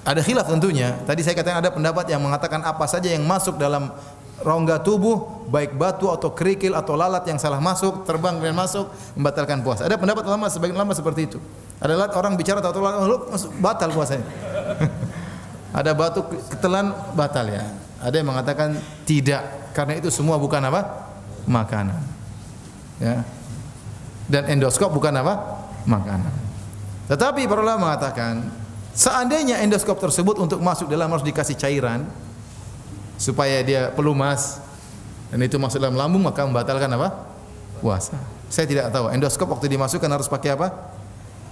Ada khilaf tentunya. Tadi saya katakan ada pendapat yang mengatakan apa saja yang masuk dalam rongga tubuh, baik batu atau kerikil atau lalat yang salah masuk, terbang dan masuk, membatalkan puasa. Ada pendapat ulama, sebagian ulama seperti itu. Ada lalat orang bicara atau lalat masuk, batal puasanya. Ada batu ketelan, batal ya. Ada yang mengatakan tidak, karena itu semua bukan apa? Makanan. Ya. Dan endoskop bukan apa? Makanan. Tetapi para ulama mengatakan seandainya endoskop tersebut untuk masuk dalam harus dikasih cairan supaya dia pelumas dan itu masuk dalam lambung, maka membatalkan apa? Puasa. Saya tidak tahu endoskop waktu dimasukkan harus pakai apa?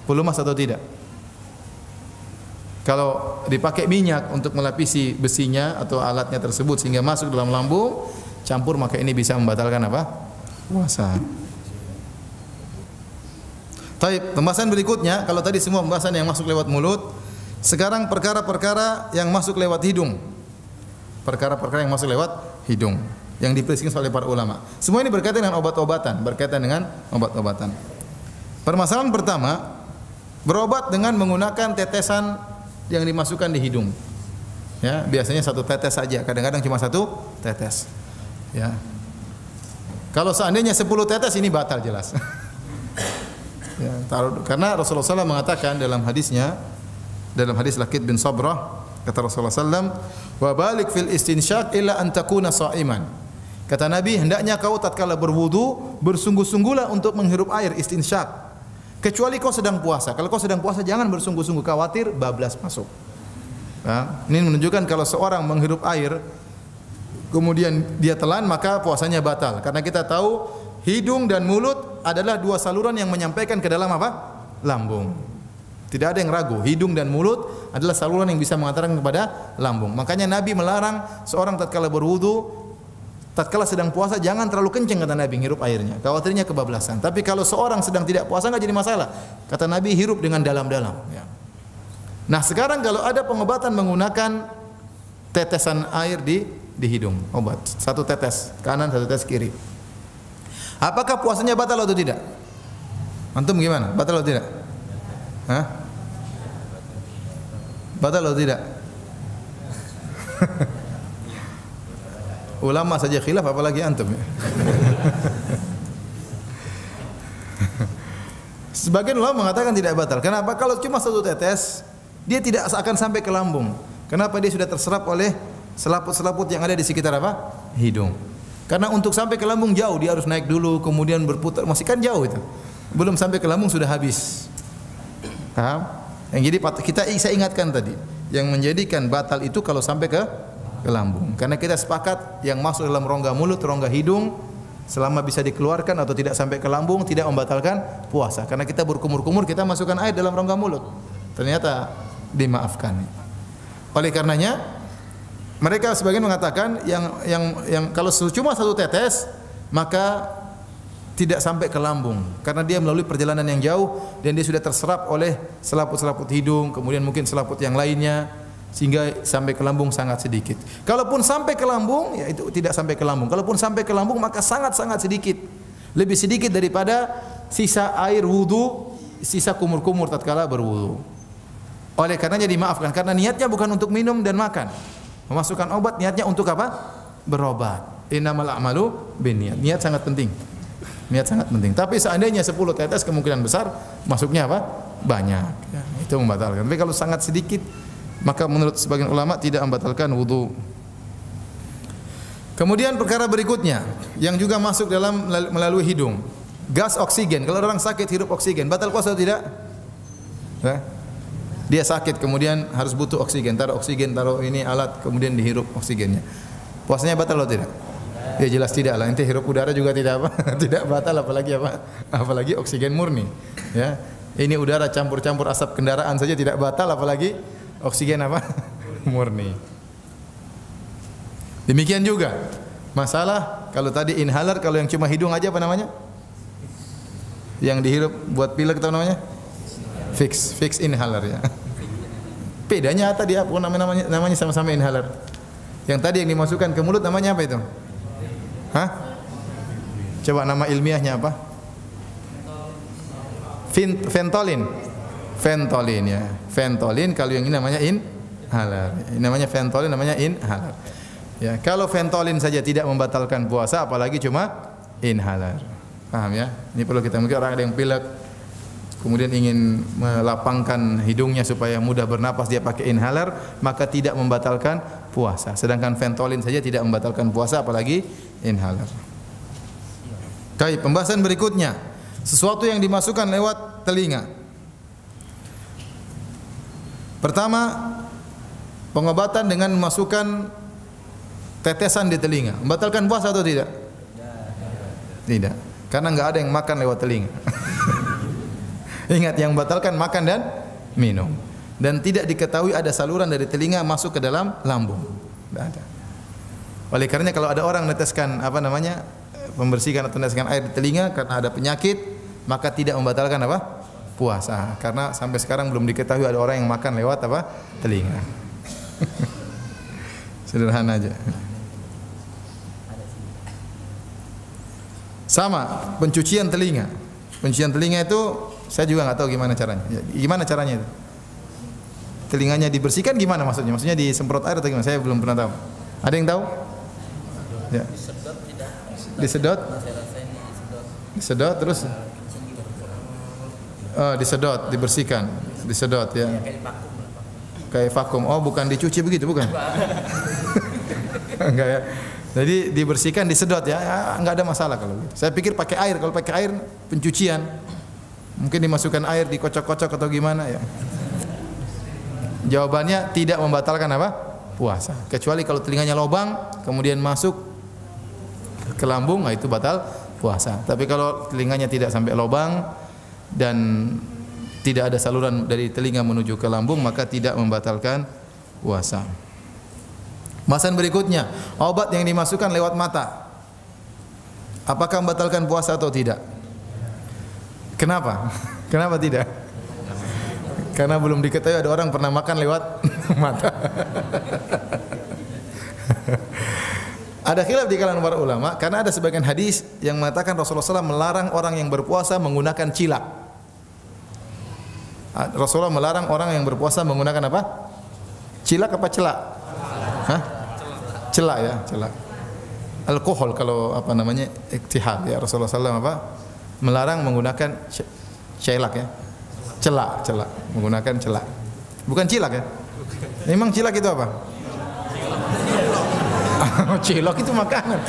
Pelumas atau tidak? Kalau dipakai minyak untuk melapisi besinya atau alatnya tersebut sehingga masuk dalam lambung, campur, maka ini bisa membatalkan apa? Puasa. Taib, pembahasan berikutnya, kalau tadi semua pembahasan yang masuk lewat mulut, sekarang perkara-perkara yang masuk lewat hidung. Perkara-perkara yang masuk lewat hidung yang diperisikan oleh para ulama. Semua ini berkaitan dengan obat-obatan, berkaitan dengan obat-obatan. Permasalahan pertama, berobat dengan menggunakan tetesan yang dimasukkan di hidung. Ya, biasanya satu tetes saja, kadang-kadang cuma satu tetes. Ya. Kalau seandainya 10 tetes ini batal jelas. Ya, karena Rasulullah SAW mengatakan dalam hadisnya, dalam hadis Lakid bin Sabrah, kata Rasulullah SAW, wa balik fil istinsyak illa an takuna sha'iman. Kata Nabi, hendaknya kau tatkala berwudu bersungguh-sungguhlah untuk menghirup air, istinsyak. Kecuali kau sedang puasa. Kalau kau sedang puasa jangan bersungguh-sungguh, khawatir bablas masuk. Nah, ini menunjukkan kalau seorang menghirup air kemudian dia telan maka puasanya batal. Karena kita tahu hidung dan mulut adalah dua saluran yang menyampaikan ke dalam apa? Lambung. Tidak ada yang ragu, hidung dan mulut adalah saluran yang bisa mengantarkan kepada lambung. Makanya Nabi melarang seorang tatkala berwudu, tatkala sedang puasa jangan terlalu kencang, kata Nabi, hirup airnya. Khawatirnya kebablasan. Tapi kalau seorang sedang tidak puasa enggak jadi masalah. Kata Nabi, hirup dengan dalam-dalam, ya. Nah, sekarang kalau ada pengobatan menggunakan tetesan air di hidung, obat. Satu tetes kanan, satu tetes kiri. Apakah puasanya batal atau tidak? Antum gimana? Batal atau tidak? Hah? Batal atau tidak? Ulama saja khilaf apalagi antum ya. Sebagian ulama mengatakan tidak batal. Kenapa? Kalau cuma satu tetes, dia tidak akan sampai ke lambung. Kenapa? Dia sudah terserap oleh selaput-selaput yang ada di sekitar apa? Hidung. Karena untuk sampai ke lambung jauh, dia harus naik dulu, kemudian berputar, masih kan jauh itu. Belum sampai ke lambung sudah habis. Paham? Yang jadi saya ingatkan tadi, yang menjadikan batal itu kalau sampai ke lambung. Karena kita sepakat yang masuk dalam rongga mulut, rongga hidung selama bisa dikeluarkan atau tidak sampai ke lambung tidak membatalkan puasa. Karena kita berkumur-kumur, kita masukkan air dalam rongga mulut. Ternyata dimaafkan. Oleh karenanya mereka sebagian mengatakan yang kalau cuma satu tetes maka tidak sampai ke lambung karena dia melalui perjalanan yang jauh dan dia sudah terserap oleh selaput-selaput hidung, kemudian mungkin selaput yang lainnya sehingga sampai ke lambung sangat sedikit. Kalaupun sampai ke lambung, ya itu tidak sampai ke lambung. Kalaupun sampai ke lambung maka sangat-sangat sedikit. Lebih sedikit daripada sisa air wudu, sisa kumur-kumur tatkala berwudu. Oleh karenanya dimaafkan karena niatnya bukan untuk minum dan makan. Memasukkan obat niatnya untuk apa? Berobat. Innamal a'malu binniyat. Niat sangat penting. Niat sangat penting. Tapi seandainya 10 tetes kemungkinan besar masuknya apa? Banyak. Ya, itu membatalkan. Tapi kalau sangat sedikit maka menurut sebagian ulama tidak membatalkan wudu. Kemudian perkara berikutnya yang juga masuk dalam melalui hidung. Gas oksigen. Kalau orang sakit hirup oksigen, batal puasa atau tidak? Ya. Dia sakit kemudian harus butuh oksigen, taruh ini alat kemudian dihirup oksigennya. Puasanya batal atau tidak? Ya jelas tidak lah. Nanti hirup udara juga tidak apa? Tidak batal apalagi apa? Apalagi oksigen murni. Ya. Ini udara campur-campur asap kendaraan saja tidak batal apalagi oksigen apa? Murni. Demikian juga masalah kalau tadi inhaler, kalau yang cuma hidung aja apa namanya? Yang dihirup buat pilek tahu namanya? Fix inhaler ya. Bedanya tadi apa namanya sama-sama inhaler. Yang tadi yang dimasukkan ke mulut namanya apa itu? Hah? Coba nama ilmiahnya apa? Ventolin. Ventolin ya. Ventolin kalau yang ini namanya inhaler. Ini namanya ventolin, namanya inhaler. Ya, kalau ventolin saja tidak membatalkan puasa apalagi cuma inhaler. Paham ya? Ini perlu kita mungkin orang ada yang pilek kemudian ingin melapangkan hidungnya supaya mudah bernapas dia pakai inhaler maka tidak membatalkan puasa. Sedangkan ventolin saja tidak membatalkan puasa apalagi inhaler. Baik, pembahasan berikutnya sesuatu yang dimasukkan lewat telinga. Pertama, pengobatan dengan memasukkan tetesan di telinga. Membatalkan puasa atau tidak? Tidak. Karena enggak ada yang makan lewat telinga. Ingat yang membatalkan makan dan minum. Dan tidak diketahui ada saluran dari telinga masuk ke dalam lambung. Tidak ada. Oleh karenanya kalau ada orang meneteskan membersihkan atau meneteskan air di telinga karena ada penyakit, maka tidak membatalkan apa? Puasa. Karena sampai sekarang belum diketahui ada orang yang makan lewat apa? Telinga. Sederhana aja. Sama, pencucian telinga. Pencucian telinga itu saya juga nggak tahu gimana caranya. Gimana caranya itu? Telinganya dibersihkan gimana maksudnya? Maksudnya disemprot air atau gimana? Saya belum pernah tahu. Ada yang tahu? Ya. Disedot? Disedot terus? Disedot, dibersihkan, disedot ya. Kayak vakum. Oh, bukan dicuci begitu, bukan? Enggak ya. Jadi dibersihkan, disedot ya, enggak ada masalah kalau gitu. Saya pikir pakai air, kalau pakai air pencucian. Mungkin dimasukkan air, dikocok-kocok atau gimana ya. Jawabannya tidak membatalkan apa? Puasa. Kecuali kalau telinganya lobang kemudian masuk ke lambung, nah itu batal puasa. Tapi kalau telinganya tidak sampai lobang dan tidak ada saluran dari telinga menuju ke lambung, maka tidak membatalkan puasa. Bahasan berikutnya, obat yang dimasukkan lewat mata. Apakah membatalkan puasa atau tidak? Kenapa? Kenapa tidak? Karena belum diketahui ada orang pernah makan lewat mata. Ada khilaf di kalangan para ulama karena ada sebagian hadis yang mengatakan Rasulullah SAW melarang orang yang berpuasa menggunakan cilak. Rasulullah melarang orang yang berpuasa menggunakan apa? Cilak apa celak? Hah? Celak ya, celak. Alkohol kalau apa namanya? Iktihal ya. Rasulullah SAW apa? Melarang menggunakan celak ya. Celak, celak. Menggunakan celak. Bukan cilak ya? Memang cilak itu apa? Cilok itu makanan.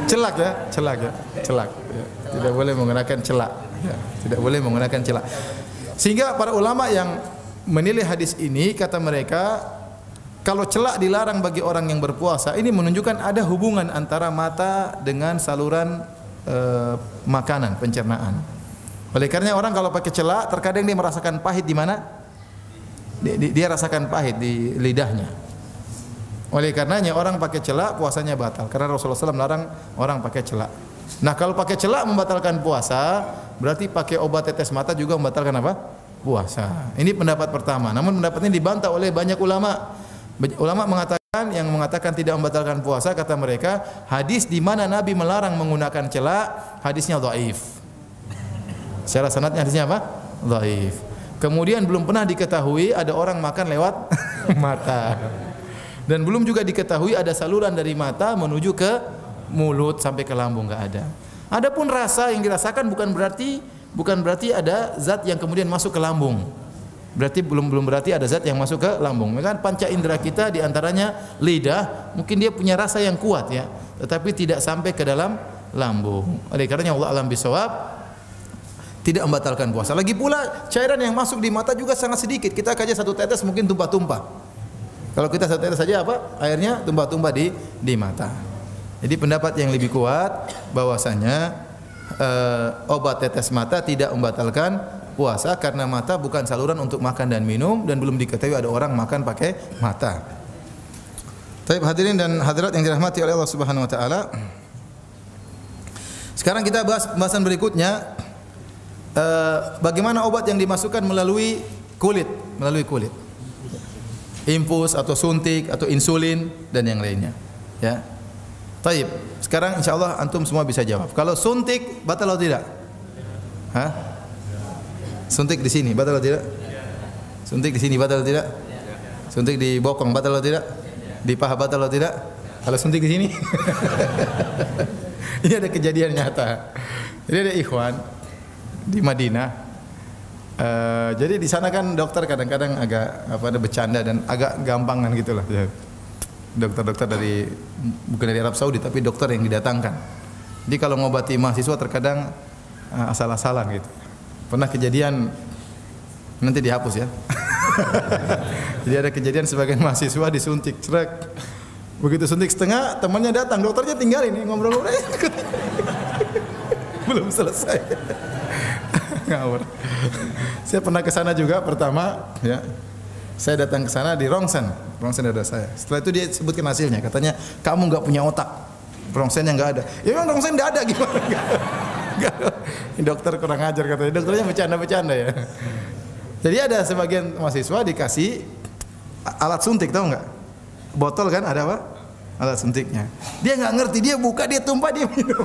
Celak ya, celak ya, celak. Ya. Tidak boleh menggunakan celak. Ya. Tidak boleh menggunakan celak. Sehingga para ulama yang menilai hadis ini kata mereka, kalau celak dilarang bagi orang yang berpuasa, ini menunjukkan ada hubungan antara mata dengan saluran makanan, pencernaan. Oleh karena orang kalau pakai celak, terkadang dia merasakan pahit di mana? Dia rasakan pahit di lidahnya. Oleh karenanya orang pakai celak puasanya batal. Karena Rasulullah SAW melarang orang pakai celak. Nah kalau pakai celak membatalkan puasa, berarti pakai obat tetes mata juga membatalkan apa? Puasa. Ini pendapat pertama. Namun pendapat ini dibantah oleh banyak ulama. Ulama yang mengatakan tidak membatalkan puasa, kata mereka, hadis di mana Nabi melarang menggunakan celak, hadisnya dhaif. Secara sanadnya hadisnya apa? Dhaif. Kemudian belum pernah diketahui ada orang makan lewat mata. Dan belum juga diketahui ada saluran dari mata menuju ke mulut sampai ke lambung, enggak ada. Adapun rasa yang dirasakan bukan berarti ada zat yang kemudian masuk ke lambung. Berarti belum berarti ada zat yang masuk ke lambung. Kan panca indera kita di antaranya lidah, mungkin dia punya rasa yang kuat ya, tetapi tidak sampai ke dalam lambung. Oleh karenanya Allah alam bisawab tidak membatalkan puasa. Lagi pula cairan yang masuk di mata juga sangat sedikit. Kita aja satu tetes mungkin tumpah-tumpah. Kalau kita satu tetes saja apa? Airnya tumpah-tumpah di mata. Jadi pendapat yang lebih kuat bahwasanya obat tetes mata tidak membatalkan puasa karena mata bukan saluran untuk makan dan minum dan belum diketahui ada orang makan pakai mata. Baik hadirin dan hadirat yang dirahmati oleh Allah Subhanahu wa taala. Sekarang kita bahas pembahasan berikutnya, bagaimana obat yang dimasukkan melalui kulit. Infus atau suntik atau insulin dan yang lainnya. Ya. Baik, sekarang insyaallah antum semua bisa jawab. Kalau suntik batal atau tidak? Hah? Suntik di sini batal atau tidak? Suntik di sini batal atau tidak? Suntik di bokong batal atau tidak? Di paha batal atau tidak? Kalau suntik di sini? Ini ada kejadian nyata. Jadi ada ikhwan di Madinah. Jadi di sana kan dokter kadang-kadang agak ada bercanda dan agak gampangan gitulah. Dokter-dokter bukan dari Arab Saudi tapi dokter yang didatangkan. Jadi kalau ngobati mahasiswa terkadang asal-asalan gitu. Pernah kejadian, nanti dihapus ya. Jadi ada kejadian sebagian mahasiswa disuntik, cerek. Begitu suntik setengah, temannya datang, dokternya tinggalin ngobrol-ngobrol. Belum selesai. Ngawur. Saya pernah ke sana juga pertama, ya. Saya datang ke sana di Rongsen ada saya. Setelah itu dia sebutkan hasilnya, katanya kamu nggak punya otak. Rongsennya nggak ada. Ya memang rongsen nggak ada gimana? Ini dokter kurang ajar katanya. Dokternya bercanda-bercanda ya. Jadi ada sebagian mahasiswa dikasih alat suntik, tahu nggak? Botol kan ada apa? Alat suntiknya. Dia nggak ngerti, dia buka, dia tumpah, dia minum.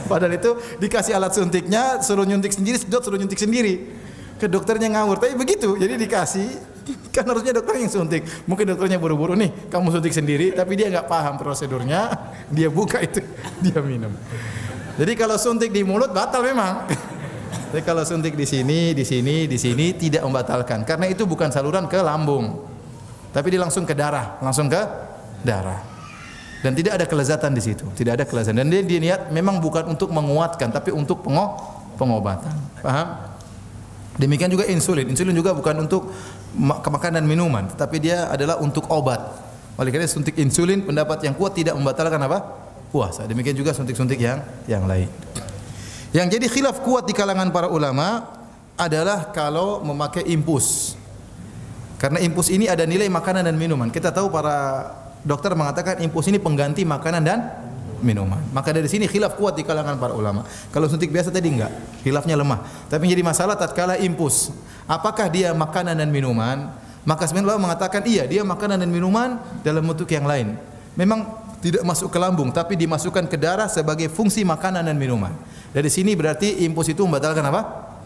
Padahal itu dikasih alat suntiknya, suruh nyuntik sendiri, sedot suruh nyuntik sendiri. Ke dokternya ngawur, tapi begitu. Jadi dikasih, kan harusnya dokter yang suntik. Mungkin dokternya buru-buru nih, kamu suntik sendiri, tapi dia nggak paham prosedurnya. Dia buka itu, dia minum. Jadi kalau suntik di mulut batal memang. Tapi kalau suntik di sini tidak membatalkan karena itu bukan saluran ke lambung. Tapi dia langsung ke darah, langsung ke darah. Dan tidak ada kelezatan di situ, tidak ada kelezatan. Dan dia niat memang bukan untuk menguatkan, tapi untuk pengobatan. Paham? Demikian juga insulin. Insulin juga bukan untuk makanan dan minuman, tetapi dia adalah untuk obat. Oleh karena suntik insulin, pendapat yang kuat tidak membatalkan apa? Puasa. Demikian juga suntik-suntik yang lain. Yang jadi khilaf kuat di kalangan para ulama adalah kalau memakai impus. Karena impus ini ada nilai makanan dan minuman. Kita tahu para dokter mengatakan impus ini pengganti makanan dan minuman. Maka dari sini khilaf kuat di kalangan para ulama. Kalau suntik biasa tadi enggak, khilafnya lemah. Tapi jadi masalah tatkala impus, apakah dia makanan dan minuman? Maka sebenarnya ulama mengatakan iya, dia makanan dan minuman dalam bentuk yang lain. Memang tidak masuk ke lambung, tapi dimasukkan ke darah sebagai fungsi makanan dan minuman. Dari sini berarti impus itu membatalkan apa?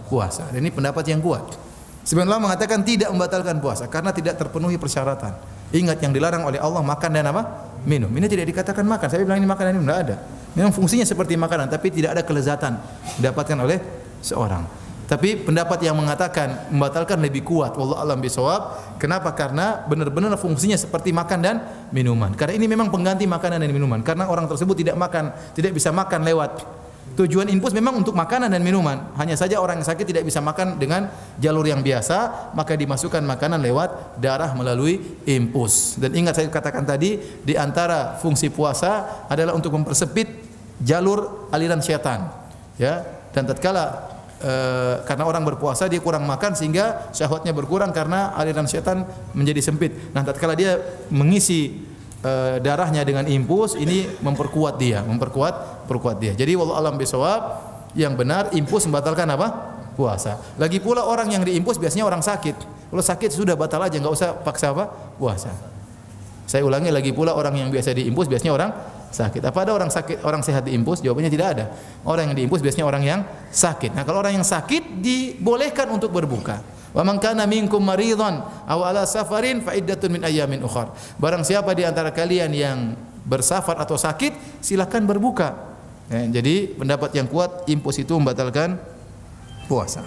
Puasa. Dan ini pendapat yang kuat. Sebenarnya ulama mengatakan tidak membatalkan puasa karena tidak terpenuhi persyaratan. Ingat yang dilarang oleh Allah makan dan apa? Minum. Ini tidak dikatakan makan. Saya bilang ini makanan, ini tidak ada. Memang fungsinya seperti makanan, tapi tidak ada kelezatan didapatkan oleh seorang. Tapi pendapat yang mengatakan membatalkan lebih kuat. Wallahu a'lam bishawab. Kenapa? Karena benar-benar fungsinya seperti makan dan minuman. Karena ini memang pengganti makanan dan minuman. Karena orang tersebut tidak makan, tidak bisa makan lewat. Tujuan infus memang untuk makanan dan minuman. Hanya saja orang yang sakit tidak bisa makan dengan jalur yang biasa, maka dimasukkan makanan lewat darah melalui infus. Dan ingat saya katakan tadi, di antara fungsi puasa adalah untuk mempersempit jalur aliran syaitan. Ya, dan tatkala karena orang berpuasa dia kurang makan sehingga syahwatnya berkurang karena aliran syaitan menjadi sempit. Nah, tatkala dia mengisi darahnya dengan impus, ini memperkuat dia, memperkuat dia. Jadi wallahu alam bisawab, yang benar impus membatalkan apa? Puasa. Lagi pula orang yang diimpus biasanya orang sakit. Kalau sakit sudah batal aja, enggak usah paksa apa? Puasa. Saya ulangi, lagi pula orang yang biasa diimpus biasanya orang sakit. Apa ada orang sakit, orang sehat diimpus? Jawabannya tidak ada. Orang yang diimpus biasanya orang yang sakit. Nah, kalau orang yang sakit dibolehkan untuk berbuka. Wa man kana minkum maridan aw ala safarin fa iddatun min ayyamin ukhra. Barang siapa di antara kalian yang bersafar atau sakit, silakan berbuka. Jadi pendapat yang kuat impus itu membatalkan puasa.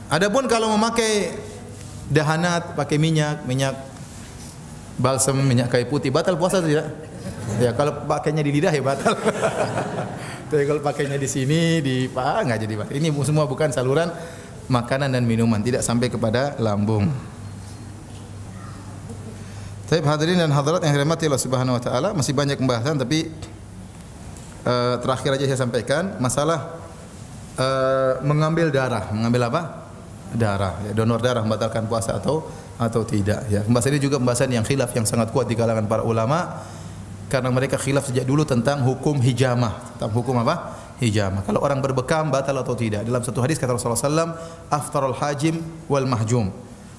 Adapun kalau memakai dahanat, pakai minyak balsam, minyak kayu putih, batal puasa atau tidak? Ya, kalau pakainya di lidah ya batal. Tapi kalau pakainya di sini, di paha enggak jadi batal. Ini semua bukan saluran makanan dan minuman, tidak sampai kepada lambung. Tapi hadirin dan hadirat yang dirahmati Allah Subhanahu wa taala, masih banyak pembahasan tapi terakhir aja saya sampaikan masalah mengambil darah. Mengambil apa? Darah. Ya, donor darah membatalkan puasa atau tidak. Ya, pembahasan ini juga pembahasan yang khilaf yang sangat kuat di kalangan para ulama. Karena mereka khilaf sejak dulu tentang hukum hijamah. Tentang hukum apa? Hijamah. Kalau orang berbekam batal atau tidak. Dalam satu hadis kata Rasulullah SAW, aftarul hajim wal mahjum.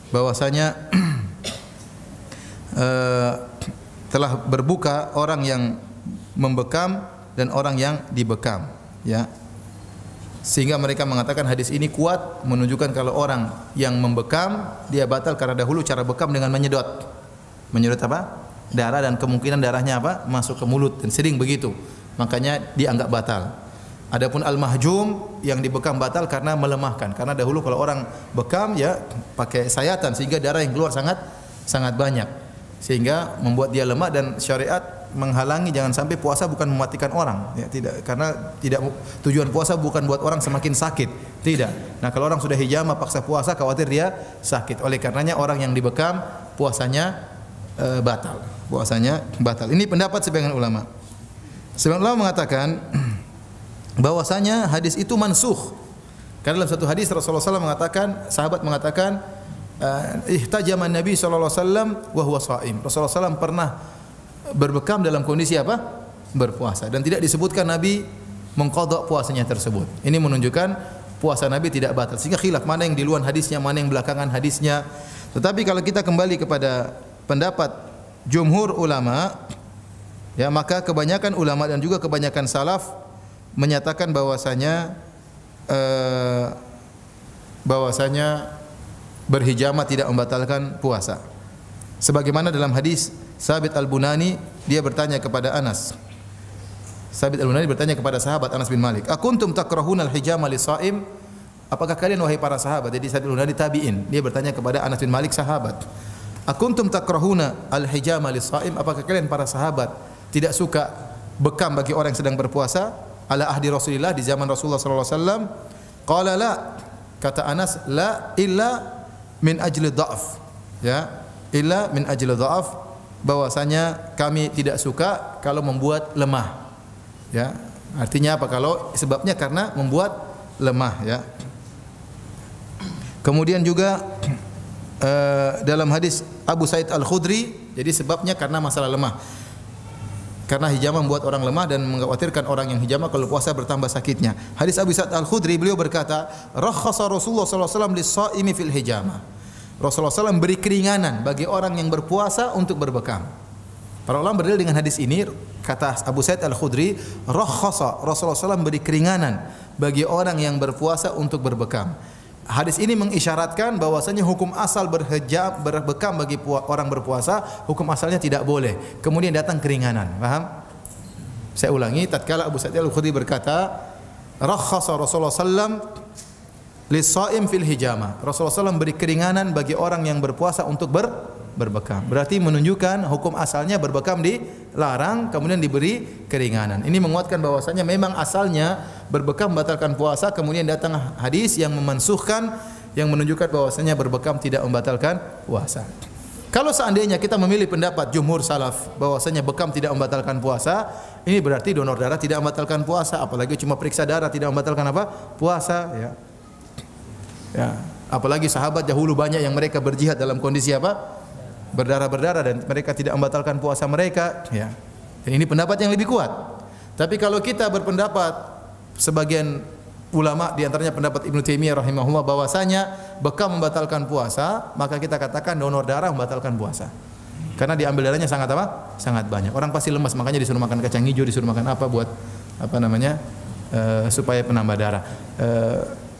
Bahwasanya telah berbuka orang yang membekam dan orang yang dibekam. Ya. Sehingga mereka mengatakan hadis ini kuat menunjukkan kalau orang yang membekam dia batal karena dahulu cara bekam dengan menyedot. Menyedot apa? Darah, dan kemungkinan darahnya apa? Masuk ke mulut, dan sering begitu. Makanya dianggap batal. Adapun al-mahjum yang dibekam batal karena melemahkan. Karena dahulu kalau orang bekam ya pakai sayatan sehingga darah yang keluar sangat banyak. Sehingga membuat dia lemah, dan syariat menghalangi jangan sampai puasa bukan mematikan orang. Ya, tidak, karena tidak, tujuan puasa bukan buat orang semakin sakit. Tidak. Nah, kalau orang sudah hijamah paksa puasa khawatir dia sakit. Oleh karenanya orang yang dibekam puasanya batal. Puasanya batal. Ini pendapat sebagian ulama. Sebagian ulama mengatakan bahwasanya hadis itu mansukh. Karena dalam satu hadis Rasulullah SAW mengatakan, sahabat mengatakan, ihtajama Nabi sallallahu alaihi wasallam wa huwa shaim. Rasulullah SAW pernah berbekam dalam kondisi apa? Berpuasa, dan tidak disebutkan Nabi mengqadha puasanya tersebut. Ini menunjukkan puasa Nabi tidak batal. Sehingga khilaf mana yang duluan hadisnya, mana yang belakangan hadisnya. Tetapi kalau kita kembali kepada pendapat jumhur ulama, ya, maka kebanyakan ulama dan juga kebanyakan salaf menyatakan bahwasanya berhijamah tidak membatalkan puasa. Sebagaimana dalam hadis Sabit Al-Bunani, dia bertanya kepada Anas. Sabit Al-Bunani bertanya kepada sahabat Anas bin Malik, "Akuntum takrahuna al-hijama lis-shaim?" Apakah kalian wahai para sahabat? Jadi Sabit Al-Bunani tabi'in. Dia bertanya kepada Anas bin Malik sahabat. Akuntum takrahuna al-hijama lis-shaim? Apakah kalian para sahabat tidak suka bekam bagi orang yang sedang berpuasa? Ala ahdi Rasulillah, di zaman Rasulullah sallallahu alaihi wasallam. Qala la, kata Anas, la illa min ajli dha'af. Ya, illa min ajli dha'af, bahwasanya kami tidak suka kalau membuat lemah. Ya, artinya apa? Kalau sebabnya karena membuat lemah, ya. Kemudian juga dalam hadis Abu Sa'id Al-Khudri, jadi sebabnya karena masalah lemah. Karena hijamah membuat orang lemah dan mengkhawatirkan orang yang hijamah kalau puasa bertambah sakitnya. Hadis Abu Sa'id Al-Khudri, beliau berkata, "Rakhasa Rasulullah sallallahu alaihi wasallam lis-shaimi fil hijamah." Rasulullah SAW beri keringanan bagi orang yang berpuasa untuk berbekam. Para ulama berdalil dengan hadis ini, kata Abu Sa'id Al-Khudri, rakhasa, Rasulullah SAW beri keringanan bagi orang yang berpuasa untuk berbekam. Hadis ini mengisyaratkan bahwasanya hukum asal berbekam bagi orang berpuasa, hukum asalnya tidak boleh. Kemudian datang keringanan. Paham? Saya ulangi, tatkala Abu Sa'id Al-Khudri berkata, rakhasa Rasulullah SAW lis-shaim fil hijamah. Rasulullah SAW beri keringanan bagi orang yang berpuasa untuk berbekam. Berarti menunjukkan hukum asalnya berbekam dilarang, kemudian diberi keringanan. Ini menguatkan bahwasanya memang asalnya berbekam membatalkan puasa, kemudian datang hadis yang memansuhkan, yang menunjukkan bahwasanya berbekam tidak membatalkan puasa. Kalau seandainya kita memilih pendapat jumhur salaf bahwasanya bekam tidak membatalkan puasa, ini berarti donor darah tidak membatalkan puasa, apalagi cuma periksa darah tidak membatalkan apa? Puasa, ya. Ya, apalagi sahabat dahulu banyak yang mereka berjihad dalam kondisi apa? Berdarah-berdarah dan mereka tidak membatalkan puasa mereka, ya. Dan ini pendapat yang lebih kuat. Tapi kalau kita berpendapat sebagian ulama di antaranya pendapat Ibnu Taimiyah rahimahullah bahwasanya bekam membatalkan puasa, maka kita katakan donor darah membatalkan puasa. Karena diambil darahnya sangat apa? Sangat banyak. Orang pasti lemas, makanya disuruh makan kacang hijau, disuruh makan apa buat apa namanya? Supaya penambah darah.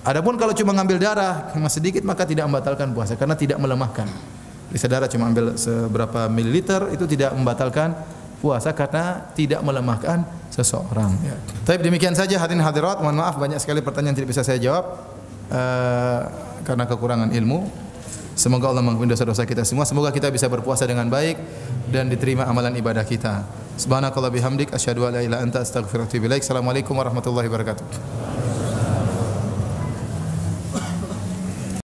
Adapun kalau cuma ngambil darah cuma sedikit maka tidak membatalkan puasa karena tidak melemahkan. Bisa darah cuma ambil seberapa mililiter itu tidak membatalkan puasa karena tidak melemahkan seseorang. Ya. Tapi demikian saja hadirin hadirat, mohon maaf banyak sekali pertanyaan tidak bisa saya jawab karena kekurangan ilmu. Semoga Allah mengampuni dosa-dosa kita semua. Semoga kita bisa berpuasa dengan baik dan diterima amalan ibadah kita. Subhanakallah bihamdik asyhadu an la ilaha illa anta astaghfiruka wa atubu ilaik. Assalamualaikum warahmatullahi wabarakatuh.